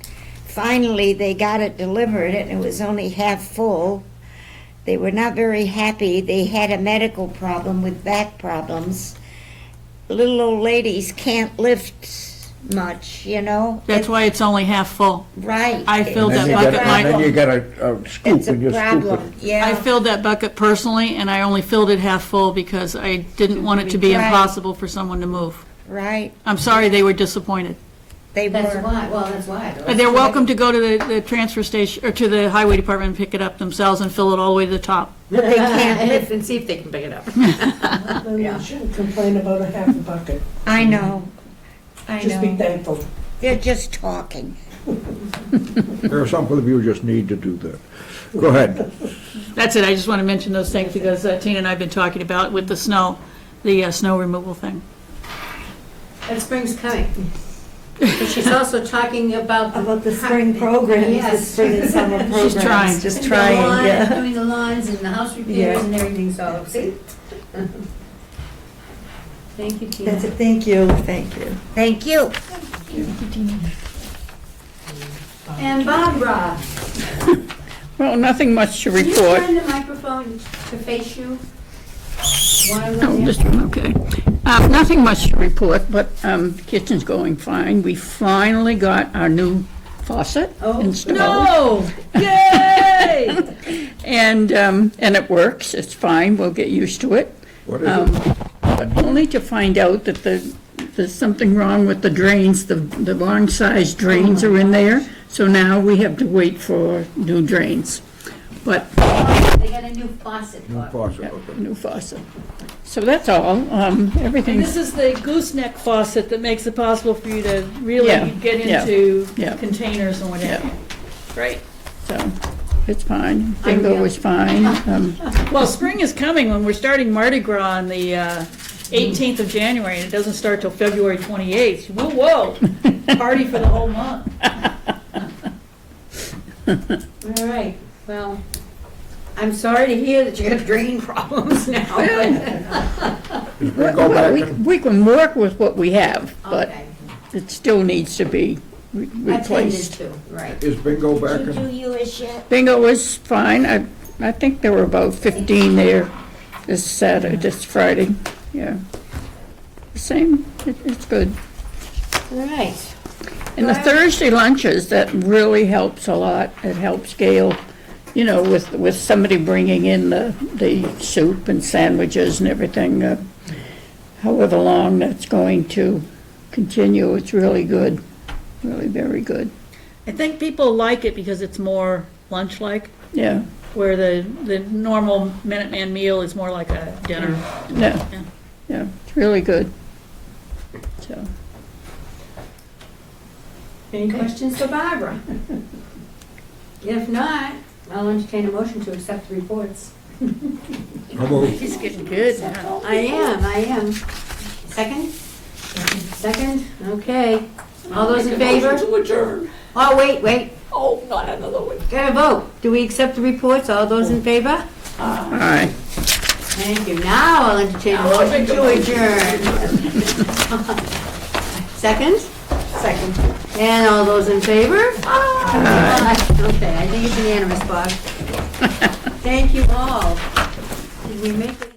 Finally, they got it delivered, and it was only half full. They were not very happy. They had a medical problem with back problems. Little old ladies can't lift much, you know? That's why it's only half full. Right. I filled And that then you bucket. get- and then you My- get a scoop It's a and you scoop problem, it. I yeah. filled that bucket personally, and I only filled it half full because I didn't want it to be Right. impossible for someone to move. Right, I'm sorry they were disappointed. they That's were. why, well, that's why. They're welcome to go to the transfer station, or to the highway department and pick it up themselves and fill it all the way to the top. They can't lift. And see if they can pick it up. Then you shouldn't complain about a half a bucket. I know. I Just be know. thankful. They're just talking. There are some of you who just need to do that. Go ahead. That's it, I just want to mention those things because Tina and I have been talking about with the snow removal thing. That spring's coming. But she's also talking about. About the spring programs, the Yes. spring and summer programs. trying. Just And the trying, lawn, yeah. Doing the lawns and the house repairs Yeah. and everything, so, see? Thank you, Tina. That's it. Thank you. Thank you. Thank you. And Barbara, Well, nothing much to can you report. turn the microphone to face you? One of Oh, them, this one, okay. Nothing much to report, but kitchen's going fine. We finally got our new faucet installed. No! Yay! And it works, it's fine, we'll get used to it. What is it? But only to find out that there's something wrong with the drains, the long-sized drains are in there, so now we have to wait for new drains. But, they got a new faucet. New Barbara. faucet, okay. new faucet. So that's all, And everything's, this is the gooseneck faucet that makes it possible for you to Yeah, really get yeah, into yeah. containers and what have you. Great. so, it's fine. Bingo was fine. Well, spring is coming when we're starting Mardi Gras on the 18th of January, and it doesn't start till February 28th. Whoa, party for the whole month. All right, well, I'm sorry to hear that you got drain problems now. Is Bingo back in? We can work with what we have, but Okay. it still needs to be Attended replaced. to, right. Is Bingo back Did you in? use yet? Bingo was fine. I think there were about 15 there this Saturday, this Friday, yeah. Same, it's good. All right. And the Thursday lunches, that really helps a lot. It helps Gail, you know, with somebody bringing in the soup and sandwiches and everything, however long that's going to continue. It's really good, really very good. I think people like it because it's more lunch-like, Yeah, where the normal Minuteman meal is more like a dinner. yeah, it's really good. So, Any questions for Barbara? If not, I'll entertain a motion to accept the reports. She's getting good now. I am. Second? Second, okay. All those in favor? to adjourn. Oh, wait, Oh, not another one. gotta vote. Do we accept the reports? All those in favor? All right. Thank you. Now I'll entertain a motion to adjourn. Second? Second. And all those in favor? Aye. Okay, I think it's unanimous, Bob. Thank you all. Did we make it?